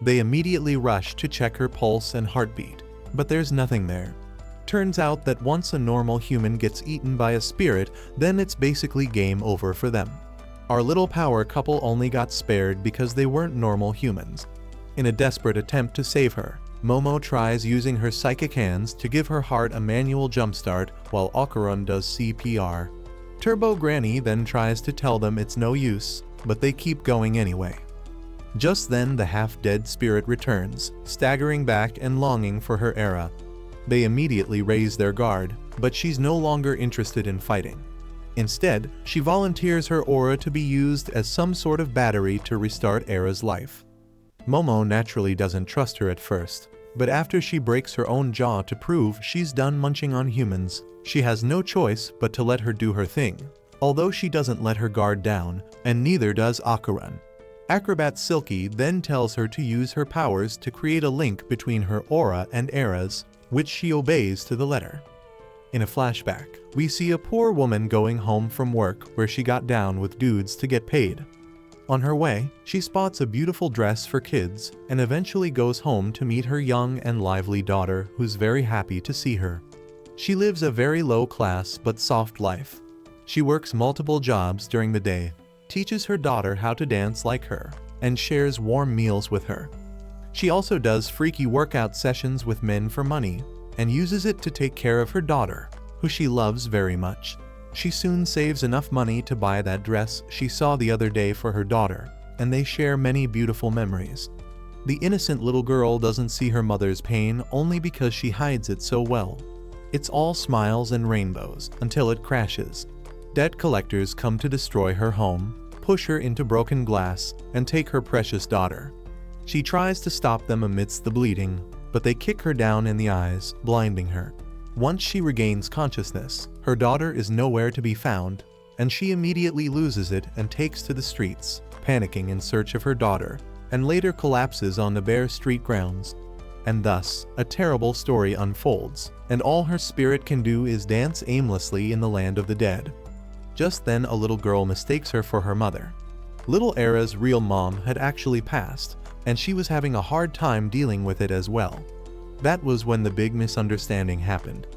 They immediately rush to check her pulse and heartbeat, but there's nothing there. Turns out that once a normal human gets eaten by a spirit, then it's basically game over for them. Our little power couple only got spared because they weren't normal humans. In a desperate attempt to save her, Momo tries using her psychic hands to give her heart a manual jumpstart while Okarun does CPR. Turbo Granny then tries to tell them it's no use, but they keep going anyway. Just then the half-dead spirit returns, staggering back and longing for her Era. They immediately raise their guard, but she's no longer interested in fighting. Instead, she volunteers her aura to be used as some sort of battery to restart Era's life. Momo naturally doesn't trust her at first, but after she breaks her own jaw to prove she's done munching on humans, she has no choice but to let her do her thing, although she doesn't let her guard down, and neither does Okarun. Acrobat Silky then tells her to use her powers to create a link between her aura and Era's, which she obeys to the letter. In a flashback, we see a poor woman going home from work where she got down with dudes to get paid. On her way, she spots a beautiful dress for kids and eventually goes home to meet her young and lively daughter, who's very happy to see her. She lives a very low-class but soft life. She works multiple jobs during the day, teaches her daughter how to dance like her, and shares warm meals with her. She also does freaky workout sessions with men for money and uses it to take care of her daughter, who she loves very much. She soon saves enough money to buy that dress she saw the other day for her daughter, and they share many beautiful memories. The innocent little girl doesn't see her mother's pain only because she hides it so well. It's all smiles and rainbows until it crashes. Debt collectors come to destroy her home, push her into broken glass, and take her precious daughter. She tries to stop them amidst the bleeding, but they kick her down in the eyes, blinding her. Once she regains consciousness, her daughter is nowhere to be found, and she immediately loses it and takes to the streets, panicking in search of her daughter, and later collapses on the bare street grounds. And thus, a terrible story unfolds, and all her spirit can do is dance aimlessly in the land of the dead. Just then a little girl mistakes her for her mother. Little Era's real mom had actually passed, and she was having a hard time dealing with it as well. That was when the big misunderstanding happened.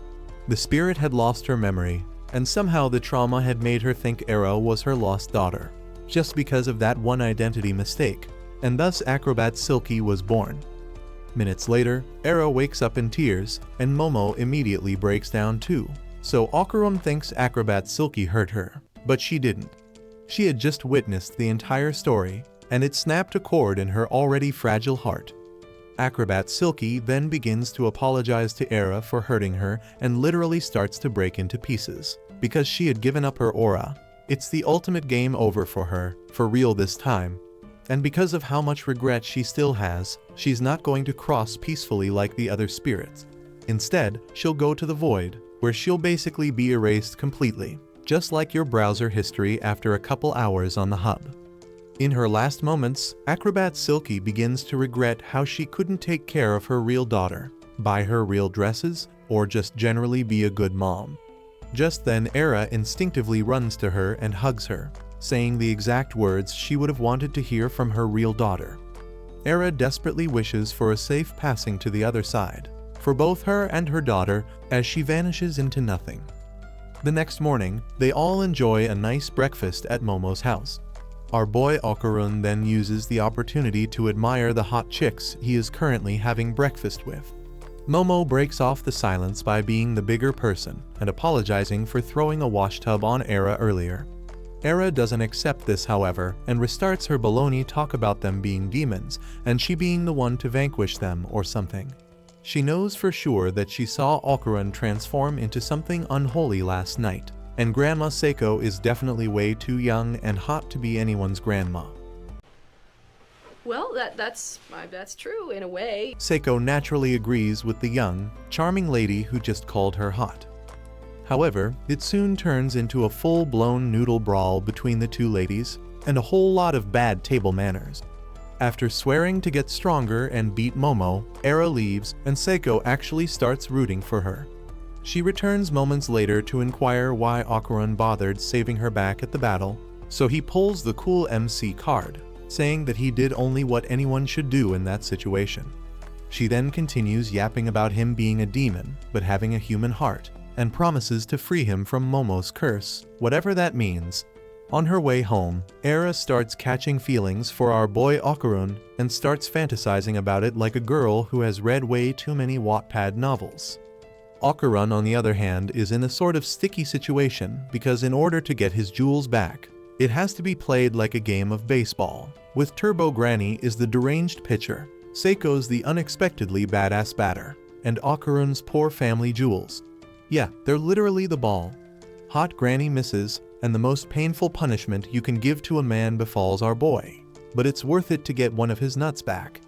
The spirit had lost her memory, and somehow the trauma had made her think Era was her lost daughter, just because of that one identity mistake, and thus Acrobat Silky was born. Minutes later, Era wakes up in tears, and Momo immediately breaks down too. So Okarun thinks Acrobat Silky hurt her, but she didn't. She had just witnessed the entire story, and it snapped a chord in her already fragile heart. Acrobat Silky then begins to apologize to Era for hurting her and literally starts to break into pieces, because she had given up her aura. It's the ultimate game over for her, for real this time. And because of how much regret she still has, she's not going to cross peacefully like the other spirits. Instead, she'll go to the void, where she'll basically be erased completely, just like your browser history after a couple hours on the hub. In her last moments, Acrobat Silky begins to regret how she couldn't take care of her real daughter, buy her real dresses, or just generally be a good mom. Just then Era instinctively runs to her and hugs her, saying the exact words she would have wanted to hear from her real daughter. Era desperately wishes for a safe passing to the other side, for both her and her daughter, as she vanishes into nothing. The next morning, they all enjoy a nice breakfast at Momo's house. Our boy Okarun then uses the opportunity to admire the hot chicks he is currently having breakfast with. Momo breaks off the silence by being the bigger person and apologizing for throwing a washtub on Era earlier. Era doesn't accept this, however, and restarts her baloney talk about them being demons and she being the one to vanquish them or something. She knows for sure that she saw Okarun transform into something unholy last night, and Grandma Seiko is definitely way too young and hot to be anyone's grandma. Well, that's true in a way. Seiko naturally agrees with the young, charming lady who just called her hot. However, it soon turns into a full-blown noodle brawl between the two ladies, and a whole lot of bad table manners. After swearing to get stronger and beat Momo, Era leaves and Seiko actually starts rooting for her. She returns moments later to inquire why Okarun bothered saving her back at the battle, so he pulls the cool MC card. saying that he did only what anyone should do in that situation. She then continues yapping about him being a demon, but having a human heart, and promises to free him from Momo's curse, whatever that means. On her way home, Era starts catching feelings for our boy Okarun and starts fantasizing about it like a girl who has read way too many Wattpad novels. Okarun, on the other hand, is in a sort of sticky situation because in order to get his jewels back, it has to be played like a game of baseball, with Turbo Granny is the deranged pitcher, Seiko's the unexpectedly badass batter, and Okarun's poor family jewels. Yeah, they're literally the ball. Hot Granny misses, and the most painful punishment you can give to a man befalls our boy, but it's worth it to get one of his nuts back.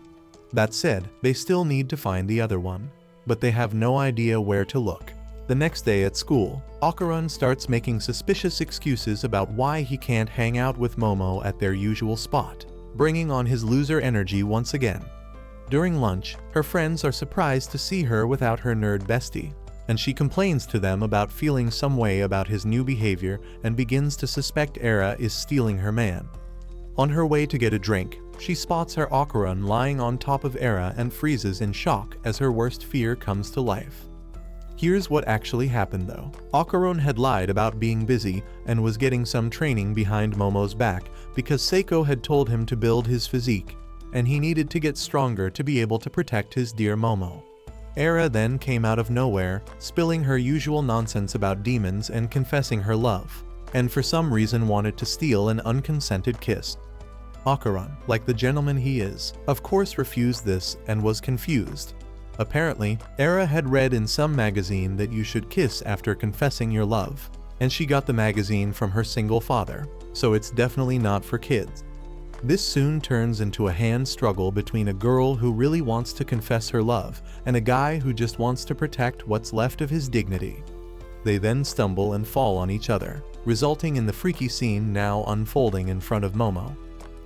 That said, they still need to find the other one, but they have no idea where to look. The next day at school, Okarun starts making suspicious excuses about why he can't hang out with Momo at their usual spot, bringing on his loser energy once again. During lunch, her friends are surprised to see her without her nerd bestie, and she complains to them about feeling some way about his new behavior and begins to suspect Era is stealing her man. On her way to get a drink, she spots her Okarun lying on top of Era and freezes in shock as her worst fear comes to life. Here's what actually happened though. Okarun had lied about being busy and was getting some training behind Momo's back because Seiko had told him to build his physique, and he needed to get stronger to be able to protect his dear Momo. Era then came out of nowhere, spilling her usual nonsense about demons and confessing her love, and for some reason wanted to steal an unconsented kiss. Okarun, like the gentleman he is, of course refused this and was confused. Apparently, Era had read in some magazine that you should kiss after confessing your love, and she got the magazine from her single father, so it's definitely not for kids. This soon turns into a hand struggle between a girl who really wants to confess her love and a guy who just wants to protect what's left of his dignity. They then stumble and fall on each other, resulting in the freaky scene now unfolding in front of Momo.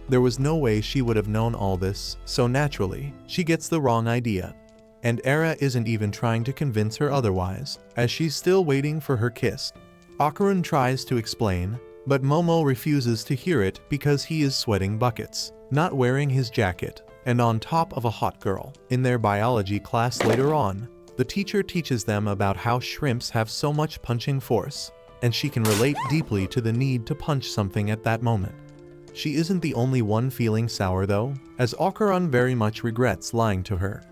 There was no way she would have known all this, so naturally, she gets the wrong idea. And Era isn't even trying to convince her otherwise, as she's still waiting for her kiss. Okarun tries to explain, but Momo refuses to hear it because he is sweating buckets, not wearing his jacket, and on top of a hot girl. In their biology class later on, the teacher teaches them about how shrimps have so much punching force, and she can relate deeply to the need to punch something at that moment. She isn't the only one feeling sour though, as Okarun very much regrets lying to her.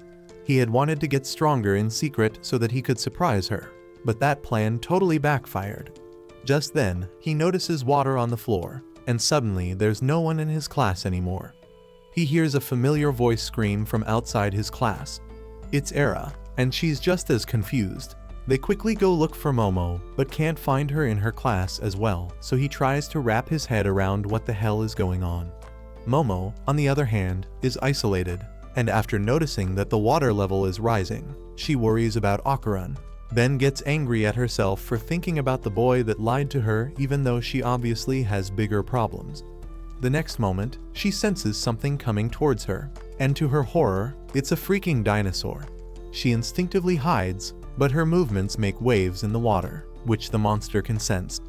He had wanted to get stronger in secret so that he could surprise her, but that plan totally backfired. Just then, he notices water on the floor, and suddenly there's no one in his class anymore. He hears a familiar voice scream from outside his class. It's Era, and she's just as confused. They quickly go look for Momo, but can't find her in her class as well, so he tries to wrap his head around what the hell is going on. Momo, on the other hand, is isolated, and after noticing that the water level is rising, she worries about Okarun, then gets angry at herself for thinking about the boy that lied to her even though she obviously has bigger problems. The next moment, she senses something coming towards her, and to her horror, it's a freaking dinosaur. She instinctively hides, but her movements make waves in the water, which the monster can sense.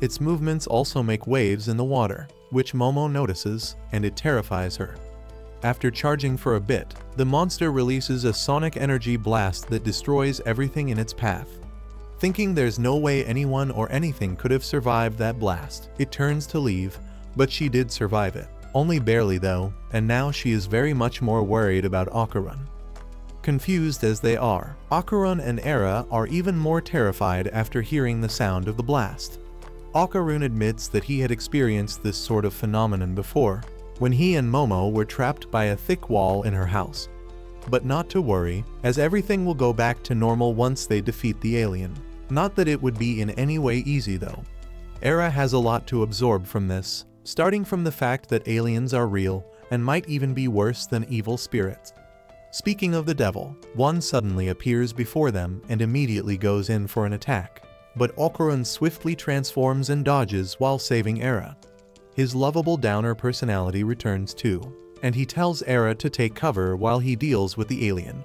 Its movements also make waves in the water, which Momo notices, and it terrifies her. After charging for a bit, the monster releases a sonic energy blast that destroys everything in its path. Thinking there's no way anyone or anything could have survived that blast, it turns to leave, but she did survive it. Only barely though, and now she is very much more worried about Okarun. Confused as they are, Okarun and Era are even more terrified after hearing the sound of the blast. Okarun admits that he had experienced this sort of phenomenon before, when he and Momo were trapped by a thick wall in her house. But not to worry, as everything will go back to normal once they defeat the alien. Not that it would be in any way easy though. Era has a lot to absorb from this, starting from the fact that aliens are real and might even be worse than evil spirits. Speaking of the devil, one suddenly appears before them and immediately goes in for an attack, but Okarun swiftly transforms and dodges while saving Era. His lovable downer personality returns too, and he tells Era to take cover while he deals with the alien.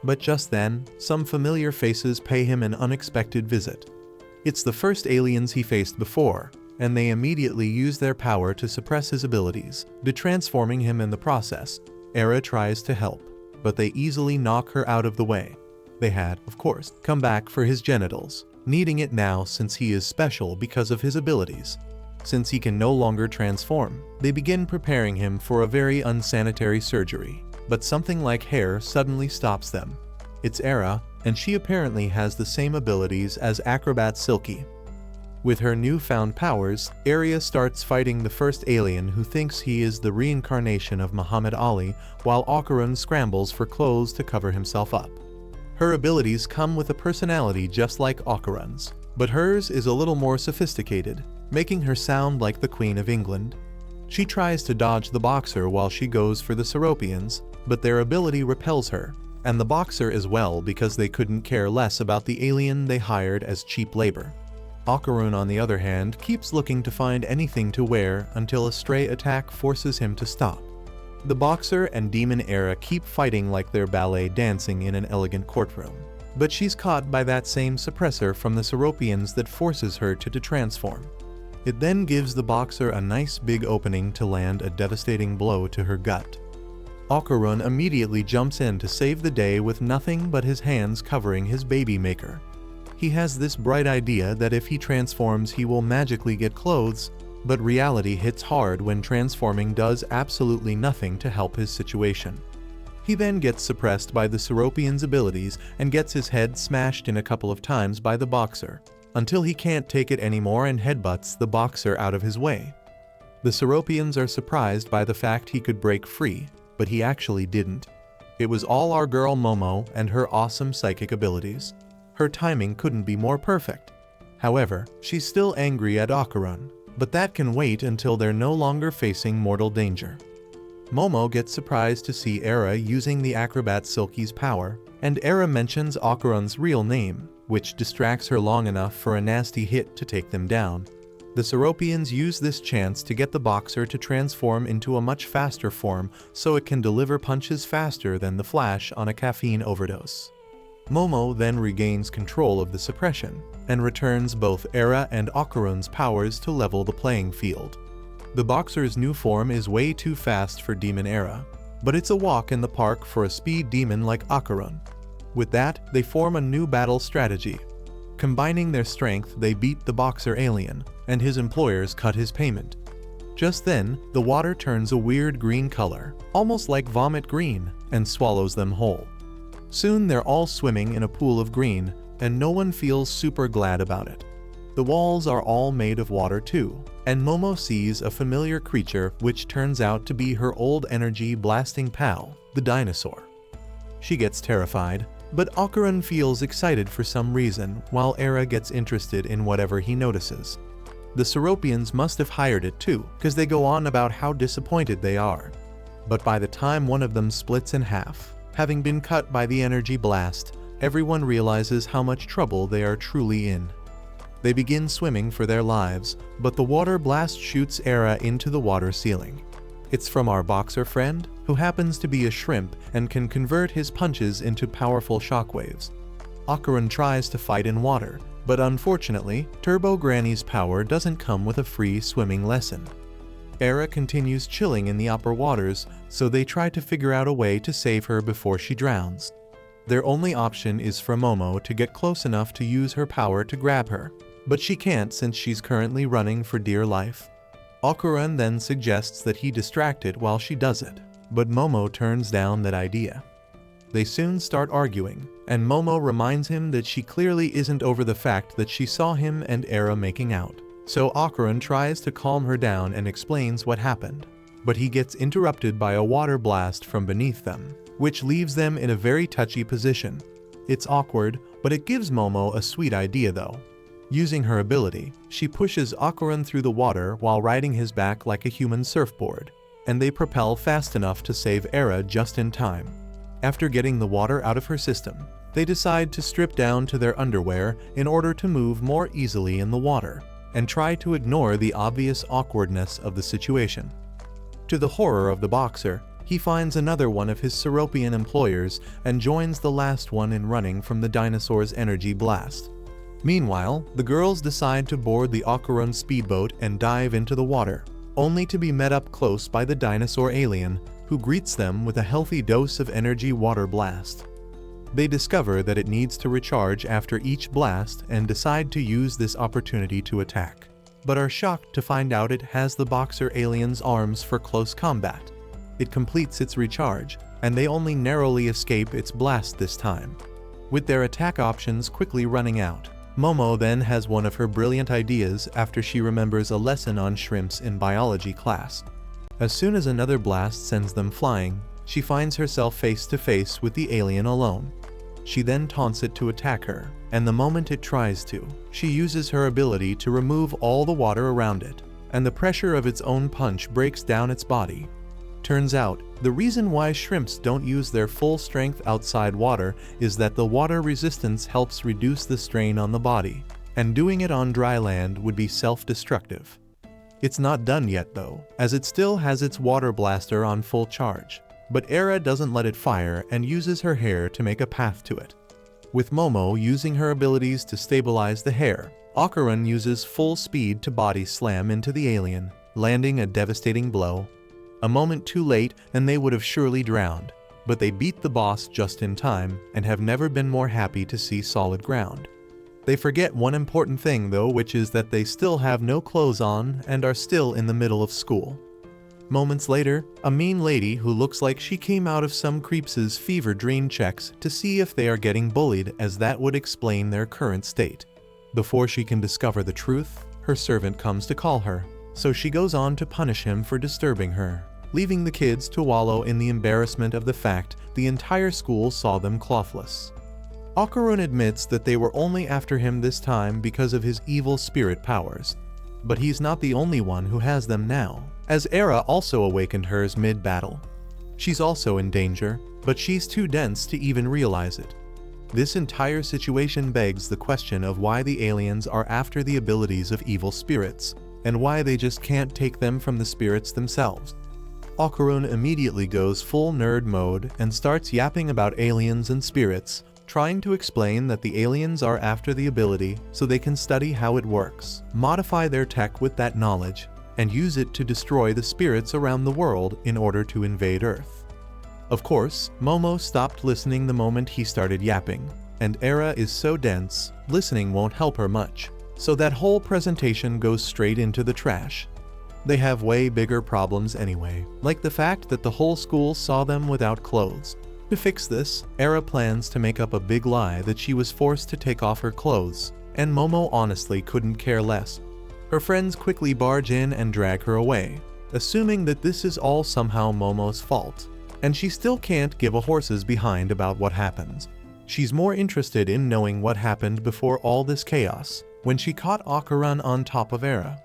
But just then, some familiar faces pay him an unexpected visit. It's the first aliens he faced before, and they immediately use their power to suppress his abilities, detransforming him in the process. Era tries to help, but they easily knock her out of the way. They had, of course, come back for his genitals, needing it now since he is special because of his abilities. Since he can no longer transform, they begin preparing him for a very unsanitary surgery, but something like hair suddenly stops them. It's Era, and she apparently has the same abilities as Acrobat Silky. With her newfound powers, Arya starts fighting the first alien who thinks he is the reincarnation of Muhammad Ali, while Okarun scrambles for clothes to cover himself up. Her abilities come with a personality just like Okarun's, but hers is a little more sophisticated, making her sound like the Queen of England. She tries to dodge the boxer while she goes for the Seropians, but their ability repels her, and the boxer as well because they couldn't care less about the alien they hired as cheap labor. Okarun, on the other hand, keeps looking to find anything to wear until a stray attack forces him to stop. The boxer and Demon Era keep fighting like they're ballet dancing in an elegant courtroom, but she's caught by that same suppressor from the Seropians that forces her to detransform. It then gives the boxer a nice big opening to land a devastating blow to her gut. Okarun immediately jumps in to save the day with nothing but his hands covering his baby maker. He has this bright idea that if he transforms he will magically get clothes, but reality hits hard when transforming does absolutely nothing to help his situation. He then gets suppressed by the Seropian's abilities and gets his head smashed in a couple of times by the boxer, until he can't take it anymore and headbutts the boxer out of his way. The Seropians are surprised by the fact he could break free, but he actually didn't. It was all our girl Momo and her awesome psychic abilities. Her timing couldn't be more perfect. However, she's still angry at Okarun, but that can wait until they're no longer facing mortal danger. Momo gets surprised to see Era using the Acrobat Silky's power, and Era mentions Okarun's real name, which distracts her long enough for a nasty hit to take them down. The Seropians use this chance to get the boxer to transform into a much faster form so it can deliver punches faster than the Flash on a caffeine overdose. Momo then regains control of the suppression, and returns both Era and Okarun's powers to level the playing field. The boxer's new form is way too fast for Demon Era, but it's a walk in the park for a speed demon like Okarun. With that, they form a new battle strategy. Combining their strength, they beat the boxer alien, and his employers cut his payment. Just then, the water turns a weird green color, almost like vomit green, and swallows them whole. Soon they're all swimming in a pool of green, and no one feels super glad about it. The walls are all made of water too, and Momo sees a familiar creature which turns out to be her old energy blasting pal, the dinosaur. She gets terrified, but Okarun feels excited for some reason, while Era gets interested in whatever he notices. The Seropians must have hired it too, because they go on about how disappointed they are. But by the time one of them splits in half, having been cut by the energy blast, everyone realizes how much trouble they are truly in. They begin swimming for their lives, but the water blast shoots Era into the water ceiling. It's from our boxer friend, who happens to be a shrimp and can convert his punches into powerful shockwaves. Okarun tries to fight in water, but unfortunately, Turbo Granny's power doesn't come with a free swimming lesson. Era continues chilling in the upper waters, so they try to figure out a way to save her before she drowns. Their only option is for Momo to get close enough to use her power to grab her, but she can't since she's currently running for dear life. Okarun then suggests that he distract it while she does it, but Momo turns down that idea. They soon start arguing, and Momo reminds him that she clearly isn't over the fact that she saw him and Era making out. So Okarun tries to calm her down and explains what happened, but he gets interrupted by a water blast from beneath them, which leaves them in a very touchy position. It's awkward, but it gives Momo a sweet idea though. Using her ability, she pushes Okarun through the water while riding his back like a human surfboard, and they propel fast enough to save Era just in time. After getting the water out of her system, they decide to strip down to their underwear in order to move more easily in the water, and try to ignore the obvious awkwardness of the situation. To the horror of the boxer, he finds another one of his Seropian employers and joins the last one in running from the dinosaur's energy blast. Meanwhile, the girls decide to board the Okarun speedboat and dive into the water, only to be met up close by the dinosaur alien, who greets them with a healthy dose of energy water blast. They discover that it needs to recharge after each blast and decide to use this opportunity to attack, but are shocked to find out it has the boxer alien's arms for close combat. It completes its recharge, and they only narrowly escape its blast this time. With their attack options quickly running out, Momo then has one of her brilliant ideas after she remembers a lesson on shrimps in biology class. As soon as another blast sends them flying, she finds herself face to face with the alien alone. She then taunts it to attack her, and the moment it tries to, she uses her ability to remove all the water around it, and the pressure of its own punch breaks down its body. Turns out, the reason why shrimps don't use their full strength outside water is that the water resistance helps reduce the strain on the body, and doing it on dry land would be self-destructive. It's not done yet though, as it still has its water blaster on full charge, but Era doesn't let it fire and uses her hair to make a path to it. With Momo using her abilities to stabilize the hair, Okarun uses full speed to body slam into the alien, landing a devastating blow. A moment too late and they would have surely drowned, but they beat the boss just in time and have never been more happy to see solid ground. They forget one important thing though, which is that they still have no clothes on and are still in the middle of school. Moments later, a mean lady who looks like she came out of some creeps' fever dream checks to see if they are getting bullied, as that would explain their current state. Before she can discover the truth, her servant comes to call her, so she goes on to punish him for disturbing her, leaving the kids to wallow in the embarrassment of the fact the entire school saw them clothless. Okarun admits that they were only after him this time because of his evil spirit powers, but he's not the only one who has them now, as Era also awakened hers mid-battle. She's also in danger, but she's too dense to even realize it. This entire situation begs the question of why the aliens are after the abilities of evil spirits, and why they just can't take them from the spirits themselves. Okarun immediately goes full nerd mode and starts yapping about aliens and spirits, trying to explain that the aliens are after the ability so they can study how it works, modify their tech with that knowledge, and use it to destroy the spirits around the world in order to invade Earth. Of course, Momo stopped listening the moment he started yapping, and Era is so dense, listening won't help her much, so that whole presentation goes straight into the trash. They have way bigger problems anyway, like the fact that the whole school saw them without clothes. To fix this, Era plans to make up a big lie that she was forced to take off her clothes, and Momo honestly couldn't care less. Her friends quickly barge in and drag her away, assuming that this is all somehow Momo's fault, and she still can't give a horse's behind about what happens. She's more interested in knowing what happened before all this chaos, when she caught Okarun on top of Era.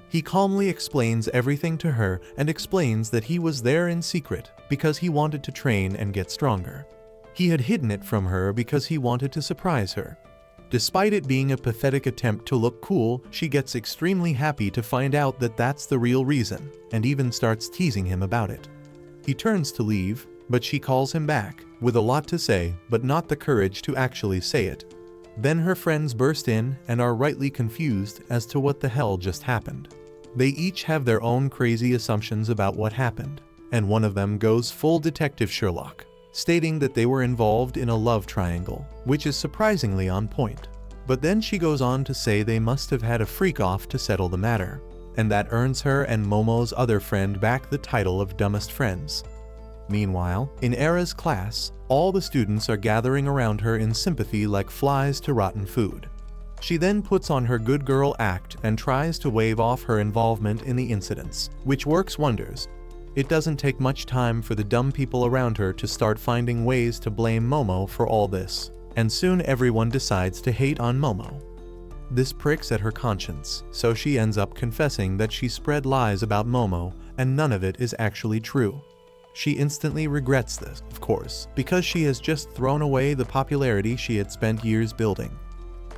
He calmly explains everything to her and explains that he was there in secret because he wanted to train and get stronger. He had hidden it from her because he wanted to surprise her. Despite it being a pathetic attempt to look cool, she gets extremely happy to find out that that's the real reason, and even starts teasing him about it. He turns to leave, but she calls him back, with a lot to say, but not the courage to actually say it. Then her friends burst in and are rightly confused as to what the hell just happened. They each have their own crazy assumptions about what happened, and one of them goes full Detective Sherlock, stating that they were involved in a love triangle, which is surprisingly on point. But then she goes on to say they must have had a freak-off to settle the matter, and that earns her and Momo's other friend back the title of dumbest friends. Meanwhile, in Era's class, all the students are gathering around her in sympathy like flies to rotten food. She then puts on her good girl act and tries to wave off her involvement in the incidents, which works wonders. It doesn't take much time for the dumb people around her to start finding ways to blame Momo for all this, and soon everyone decides to hate on Momo. This pricks at her conscience, so she ends up confessing that she spread lies about Momo and none of it is actually true. She instantly regrets this, of course, because she has just thrown away the popularity she had spent years building.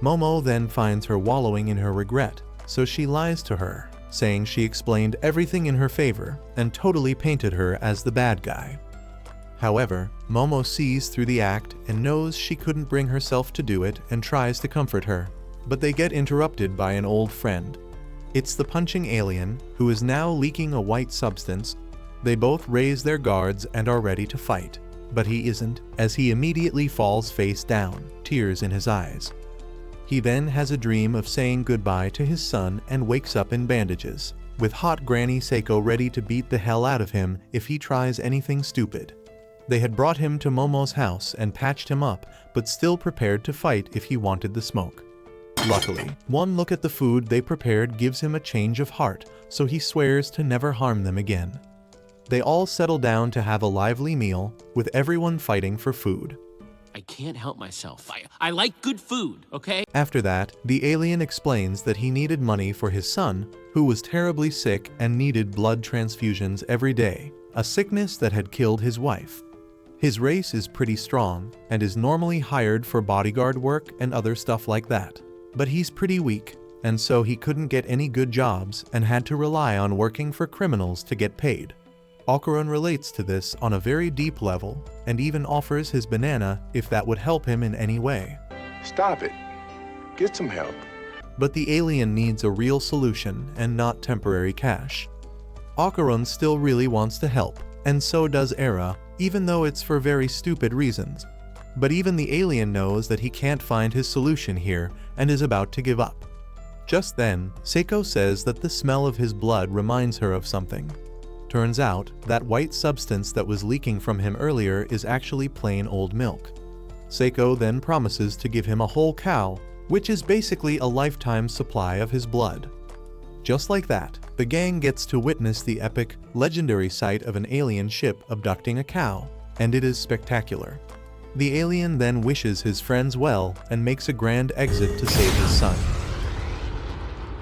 Momo then finds her wallowing in her regret, so she lies to her, saying she explained everything in her favor and totally painted her as the bad guy. However, Momo sees through the act and knows she couldn't bring herself to do it and tries to comfort her. but they get interrupted by an old friend. It's the punching alien, who is now leaking a white substance. They both raise their guards and are ready to fight, but he isn't, as he immediately falls face down, tears in his eyes. He then has a dream of saying goodbye to his son and wakes up in bandages, with hot Granny Seiko ready to beat the hell out of him if he tries anything stupid. They had brought him to Momo's house and patched him up, but still prepared to fight if he wanted the smoke. Luckily, one look at the food they prepared gives him a change of heart, so he swears to never harm them again. They all settle down to have a lively meal, with everyone fighting for food. I can't help myself. I like good food, okay? After that, the alien explains that he needed money for his son, who was terribly sick and needed blood transfusions every day, a sickness that had killed his wife. His race is pretty strong, and is normally hired for bodyguard work and other stuff like that. But he's pretty weak, and so he couldn't get any good jobs and had to rely on working for criminals to get paid. Okarun relates to this on a very deep level, and even offers his banana if that would help him in any way. Stop it. Get some help. But the alien needs a real solution and not temporary cash. Okarun still really wants to help, and so does Era, even though it's for very stupid reasons. But even the alien knows that he can't find his solution here and is about to give up. Just then, Seiko says that the smell of his blood reminds her of something. Turns out, that white substance that was leaking from him earlier is actually plain old milk. Seiko then promises to give him a whole cow, which is basically a lifetime supply of his blood. Just like that, the gang gets to witness the epic, legendary sight of an alien ship abducting a cow, and it is spectacular. The alien then wishes his friends well and makes a grand exit to save his son.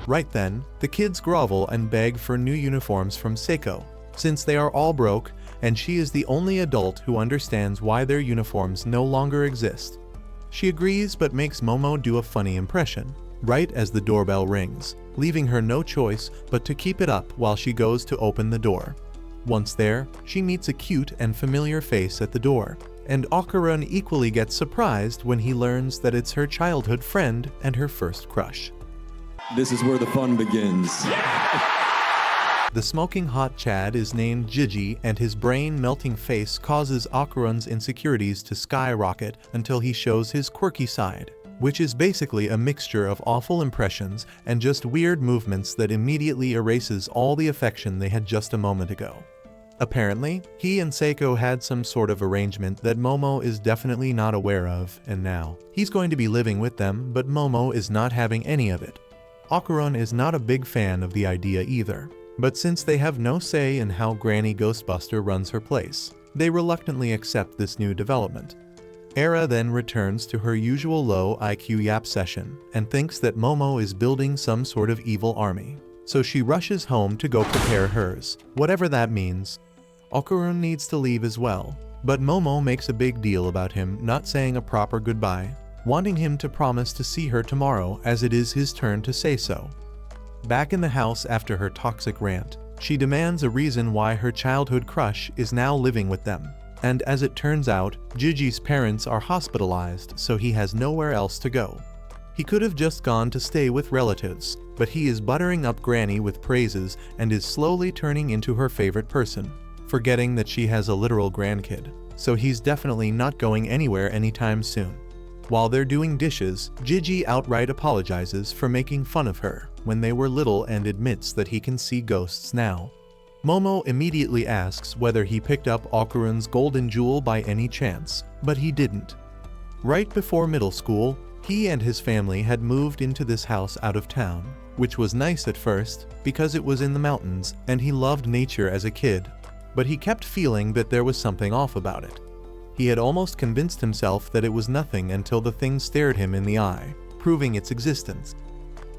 Right then, the kids grovel and beg for new uniforms from Seiko, since they are all broke, and she is the only adult who understands why their uniforms no longer exist. She agrees but makes Momo do a funny impression, right as the doorbell rings, leaving her no choice but to keep it up while she goes to open the door. Once there, she meets a cute and familiar face at the door, and Okarun equally gets surprised when he learns that it's her childhood friend and her first crush. This is where the fun begins. The smoking hot Chad is named Gigi, and his brain-melting face causes Okarun's insecurities to skyrocket until he shows his quirky side, which is basically a mixture of awful impressions and just weird movements that immediately erases all the affection they had just a moment ago. Apparently, he and Seiko had some sort of arrangement that Momo is definitely not aware of, and now he's going to be living with them, but Momo is not having any of it. Okarun is not a big fan of the idea either, but since they have no say in how Granny Ghostbuster runs her place, they reluctantly accept this new development. Era then returns to her usual low IQ yap session and thinks that Momo is building some sort of evil army, so she rushes home to go prepare hers, whatever that means. Okarun needs to leave as well, but Momo makes a big deal about him not saying a proper goodbye, wanting him to promise to see her tomorrow as it is his turn to say so. Back in the house after her toxic rant, she demands a reason why her childhood crush is now living with them, and as it turns out, Gigi's parents are hospitalized, so he has nowhere else to go. He could have just gone to stay with relatives, but he is buttering up Granny with praises and is slowly turning into her favorite person, forgetting that she has a literal grandkid, so he's definitely not going anywhere anytime soon. While they're doing dishes, Gigi outright apologizes for making fun of her when they were little and admits that he can see ghosts now. Momo immediately asks whether he picked up Okarun's golden jewel by any chance, but he didn't. Right before middle school, he and his family had moved into this house out of town, which was nice at first because it was in the mountains and he loved nature as a kid, but he kept feeling that there was something off about it. He had almost convinced himself that it was nothing until the thing stared him in the eye, proving its existence.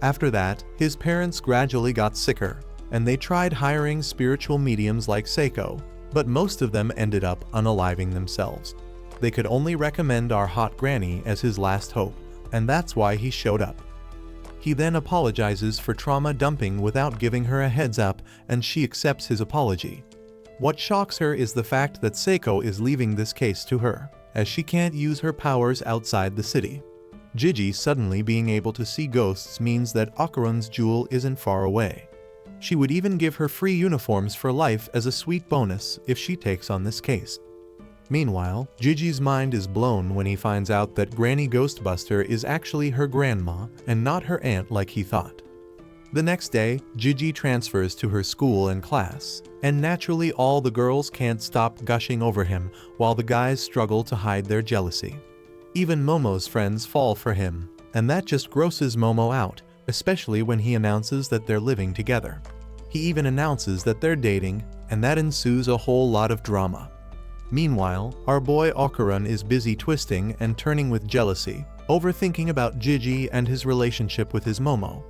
After that, his parents gradually got sicker, and they tried hiring spiritual mediums like Seiko, but most of them ended up unaliving themselves. They could only recommend our hot granny as his last hope, and that's why he showed up. He then apologizes for trauma dumping without giving her a heads up, and she accepts his apology. What shocks her is the fact that Seiko is leaving this case to her, as she can't use her powers outside the city. Gigi suddenly being able to see ghosts means that Okarun's jewel isn't far away. She would even give her free uniforms for life as a sweet bonus if she takes on this case. Meanwhile, Gigi's mind is blown when he finds out that Granny Ghostbuster is actually her grandma and not her aunt like he thought. The next day, Gigi transfers to her school and class, and naturally all the girls can't stop gushing over him while the guys struggle to hide their jealousy. Even Momo's friends fall for him, and that just grosses Momo out, especially when he announces that they're living together. He even announces that they're dating, and that ensues a whole lot of drama. Meanwhile, our boy Okarun is busy twisting and turning with jealousy, overthinking about Gigi and his relationship with his Momo.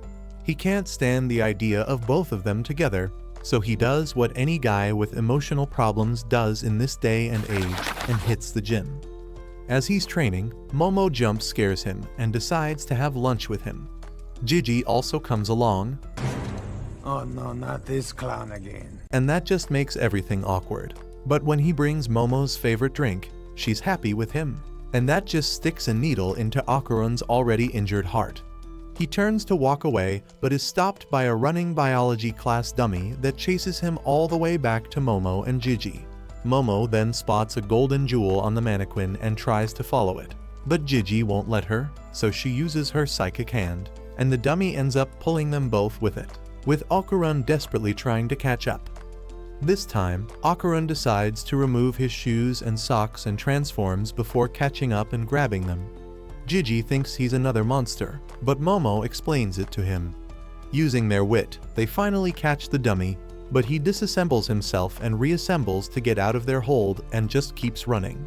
He can't stand the idea of both of them together, so he does what any guy with emotional problems does in this day and age and hits the gym. As he's training, Momo jump scares him and decides to have lunch with him. Gigi also comes along. Oh no, not this clown again. And that just makes everything awkward. But when he brings Momo's favorite drink, she's happy with him. And that just sticks a needle into Okarun's already injured heart. He turns to walk away, but is stopped by a running biology class dummy that chases him all the way back to Momo and Gigi. Momo then spots a golden jewel on the mannequin and tries to follow it. But Gigi won't let her, so she uses her psychic hand, and the dummy ends up pulling them both with it, with Okarun desperately trying to catch up. This time, Okarun decides to remove his shoes and socks and transforms before catching up and grabbing them. Gigi thinks he's another monster, but Momo explains it to him. Using their wit, they finally catch the dummy, but he disassembles himself and reassembles to get out of their hold and just keeps running.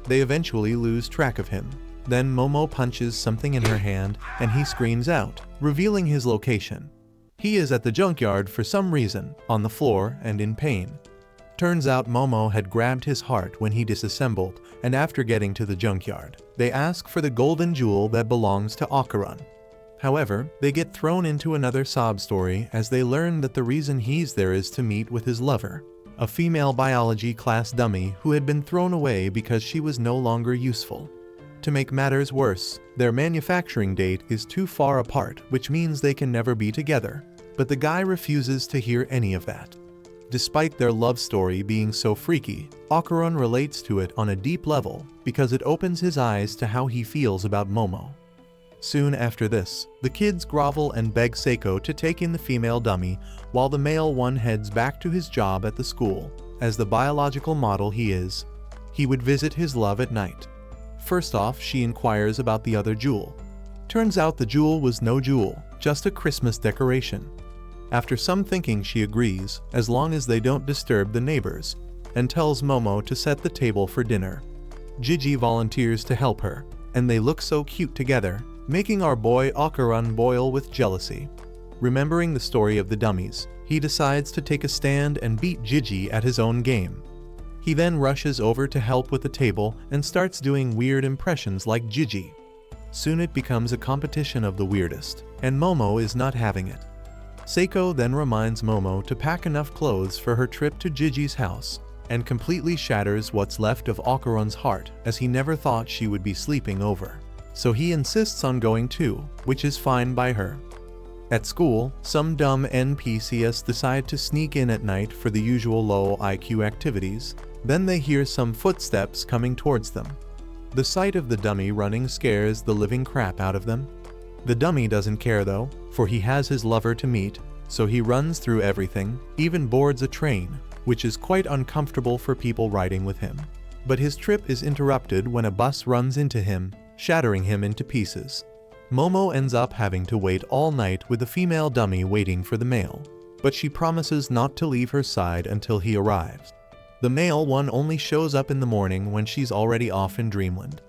They eventually lose track of him. Then Momo punches something in her hand and he screams out, revealing his location. He is at the junkyard for some reason, on the floor and in pain. Turns out Momo had grabbed his heart when he disassembled, and after getting to the junkyard, they ask for the golden jewel that belongs to Okarun. However, they get thrown into another sob story as they learn that the reason he's there is to meet with his lover, a female biology class dummy who had been thrown away because she was no longer useful. To make matters worse, their manufacturing date is too far apart, which means they can never be together. But the guy refuses to hear any of that. Despite their love story being so freaky, Okarun relates to it on a deep level because it opens his eyes to how he feels about Momo. Soon after this, the kids grovel and beg Seiko to take in the female dummy while the male one heads back to his job at the school. As the biological model he is, he would visit his love at night. First off, she inquires about the other jewel. Turns out the jewel was no jewel, just a Christmas decoration. After some thinking, she agrees, as long as they don't disturb the neighbors, and tells Momo to set the table for dinner. Gigi volunteers to help her, and they look so cute together, making our boy Okarun boil with jealousy. Remembering the story of the dummies, he decides to take a stand and beat Gigi at his own game. He then rushes over to help with the table and starts doing weird impressions like Gigi. Soon it becomes a competition of the weirdest, and Momo is not having it. Seiko then reminds Momo to pack enough clothes for her trip to Gigi's house, and completely shatters what's left of Okarun's heart as he never thought she would be sleeping over. So he insists on going too, which is fine by her. At school, some dumb NPCs decide to sneak in at night for the usual low IQ activities. Then they hear some footsteps coming towards them. The sight of the dummy running scares the living crap out of them. The dummy doesn't care though, for he has his lover to meet, so he runs through everything, even boards a train, which is quite uncomfortable for people riding with him. But his trip is interrupted when a bus runs into him, shattering him into pieces. Momo ends up having to wait all night with the female dummy waiting for the male, but she promises not to leave her side until he arrives. The male one only shows up in the morning when she's already off in dreamland.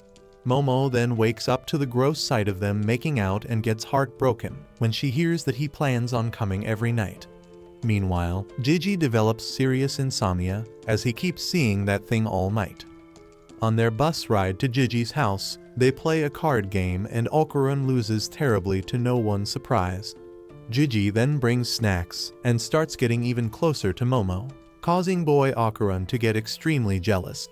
Momo then wakes up to the gross sight of them making out and gets heartbroken when she hears that he plans on coming every night. Meanwhile, Gigi develops serious insomnia as he keeps seeing that thing all night. On their bus ride to Gigi's house, they play a card game and Okarun loses terribly to no one's surprise. Gigi then brings snacks and starts getting even closer to Momo, causing boy Okarun to get extremely jealous.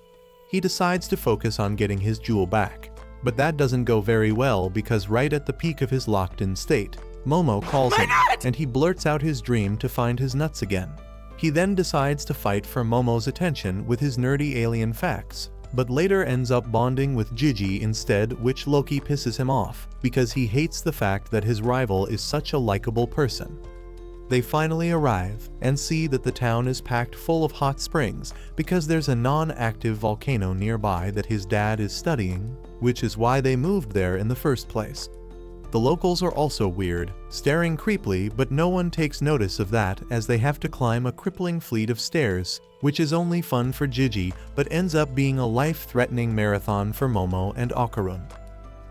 He decides to focus on getting his jewel back, But that doesn't go very well because right at the peak of his locked-in state, Momo calls him, and he blurts out his dream to find his nuts again. He then decides to fight for Momo's attention with his nerdy alien facts, but later ends up bonding with Gigi instead, which Loki pisses him off, because he hates the fact that his rival is such a likable person. They finally arrive, and see that the town is packed full of hot springs, because there's a non-active volcano nearby that his dad is studying, which is why they moved there in the first place. The locals are also weird, staring creepily, but no one takes notice of that as they have to climb a crippling fleet of stairs, which is only fun for Gigi but ends up being a life-threatening marathon for Momo and Okarun.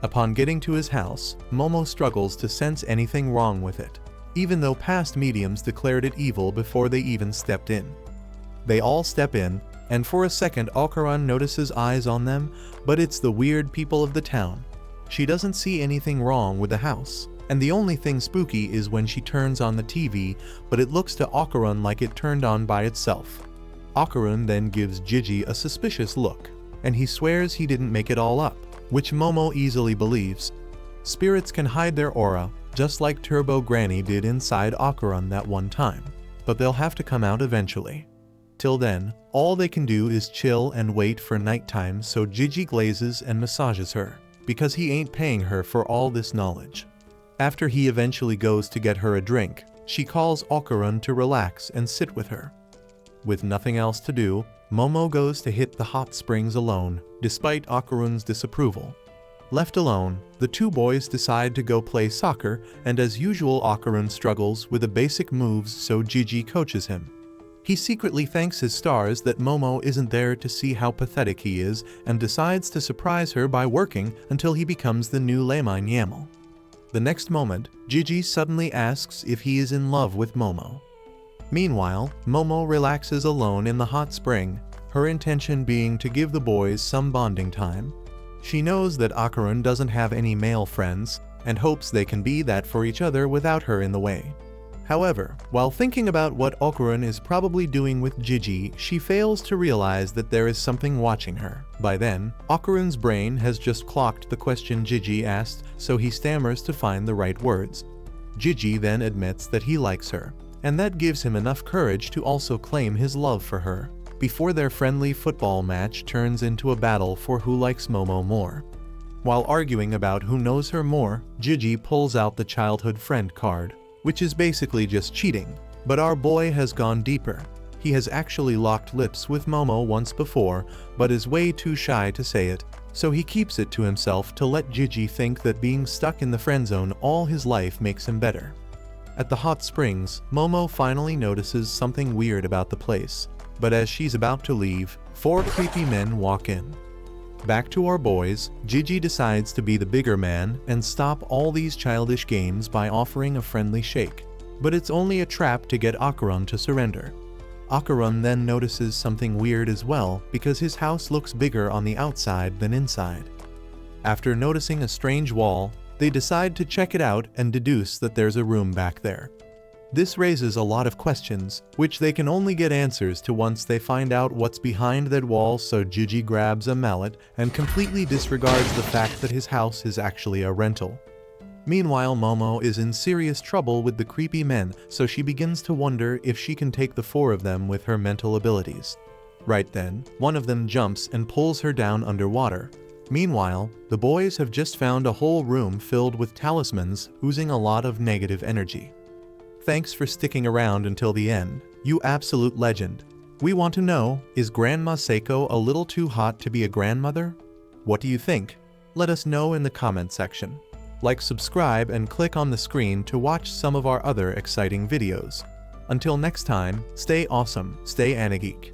Upon getting to his house, Momo struggles to sense anything wrong with it, even though past mediums declared it evil before they even stepped in. They all step in, and for a second Okarun notices eyes on them, but it's the weird people of the town. She doesn't see anything wrong with the house, and the only thing spooky is when she turns on the TV, but it looks to Okarun like it turned on by itself. Okarun then gives Gigi a suspicious look, and he swears he didn't make it all up, which Momo easily believes. Spirits can hide their aura, just like Turbo Granny did inside Okarun that one time, but they'll have to come out eventually. Till then, all they can do is chill and wait for nighttime, so Gigi glazes and massages her, because he ain't paying her for all this knowledge. After he eventually goes to get her a drink, she calls Okarun to relax and sit with her. With nothing else to do, Momo goes to hit the hot springs alone, despite Okarun's disapproval. Left alone, the two boys decide to go play soccer, and as usual Okarun struggles with the basic moves, so Gigi coaches him. He secretly thanks his stars that Momo isn't there to see how pathetic he is, and decides to surprise her by working until he becomes the new Lemon Yamel. The next moment, Gigi suddenly asks if he is in love with Momo. Meanwhile, Momo relaxes alone in the hot spring, her intention being to give the boys some bonding time. She knows that Okarun doesn't have any male friends, and hopes they can be that for each other without her in the way. However, while thinking about what Okarun is probably doing with Gigi, she fails to realize that there is something watching her. By then, Okarun's brain has just clocked the question Gigi asked, so he stammers to find the right words. Gigi then admits that he likes her, and that gives him enough courage to also claim his love for her, before their friendly football match turns into a battle for who likes Momo more. While arguing about who knows her more, Gigi pulls out the childhood friend card, which is basically just cheating, but our boy has gone deeper. He has actually locked lips with Momo once before, but is way too shy to say it, so he keeps it to himself to let Gigi think that being stuck in the friend zone all his life makes him better. At the hot springs, Momo finally notices something weird about the place, but as she's about to leave, 4 creepy men walk in. Back to our boys, Gigi decides to be the bigger man and stop all these childish games by offering a friendly shake, but it's only a trap to get Okarun to surrender. Okarun then notices something weird as well, because his house looks bigger on the outside than inside. After noticing a strange wall, they decide to check it out and deduce that there's a room back there. This raises a lot of questions, which they can only get answers to once they find out what's behind that wall, so Gigi grabs a mallet and completely disregards the fact that his house is actually a rental. Meanwhile, Momo is in serious trouble with the creepy men, so she begins to wonder if she can take the 4 of them with her mental abilities. Right then, one of them jumps and pulls her down underwater. Meanwhile, the boys have just found a whole room filled with talismans oozing a lot of negative energy. Thanks for sticking around until the end, you absolute legend. We want to know, is Grandma Seiko a little too hot to be a grandmother? What do you think? Let us know in the comment section. Like, subscribe, and click on the screen to watch some of our other exciting videos. Until next time, stay awesome, stay AniGeek.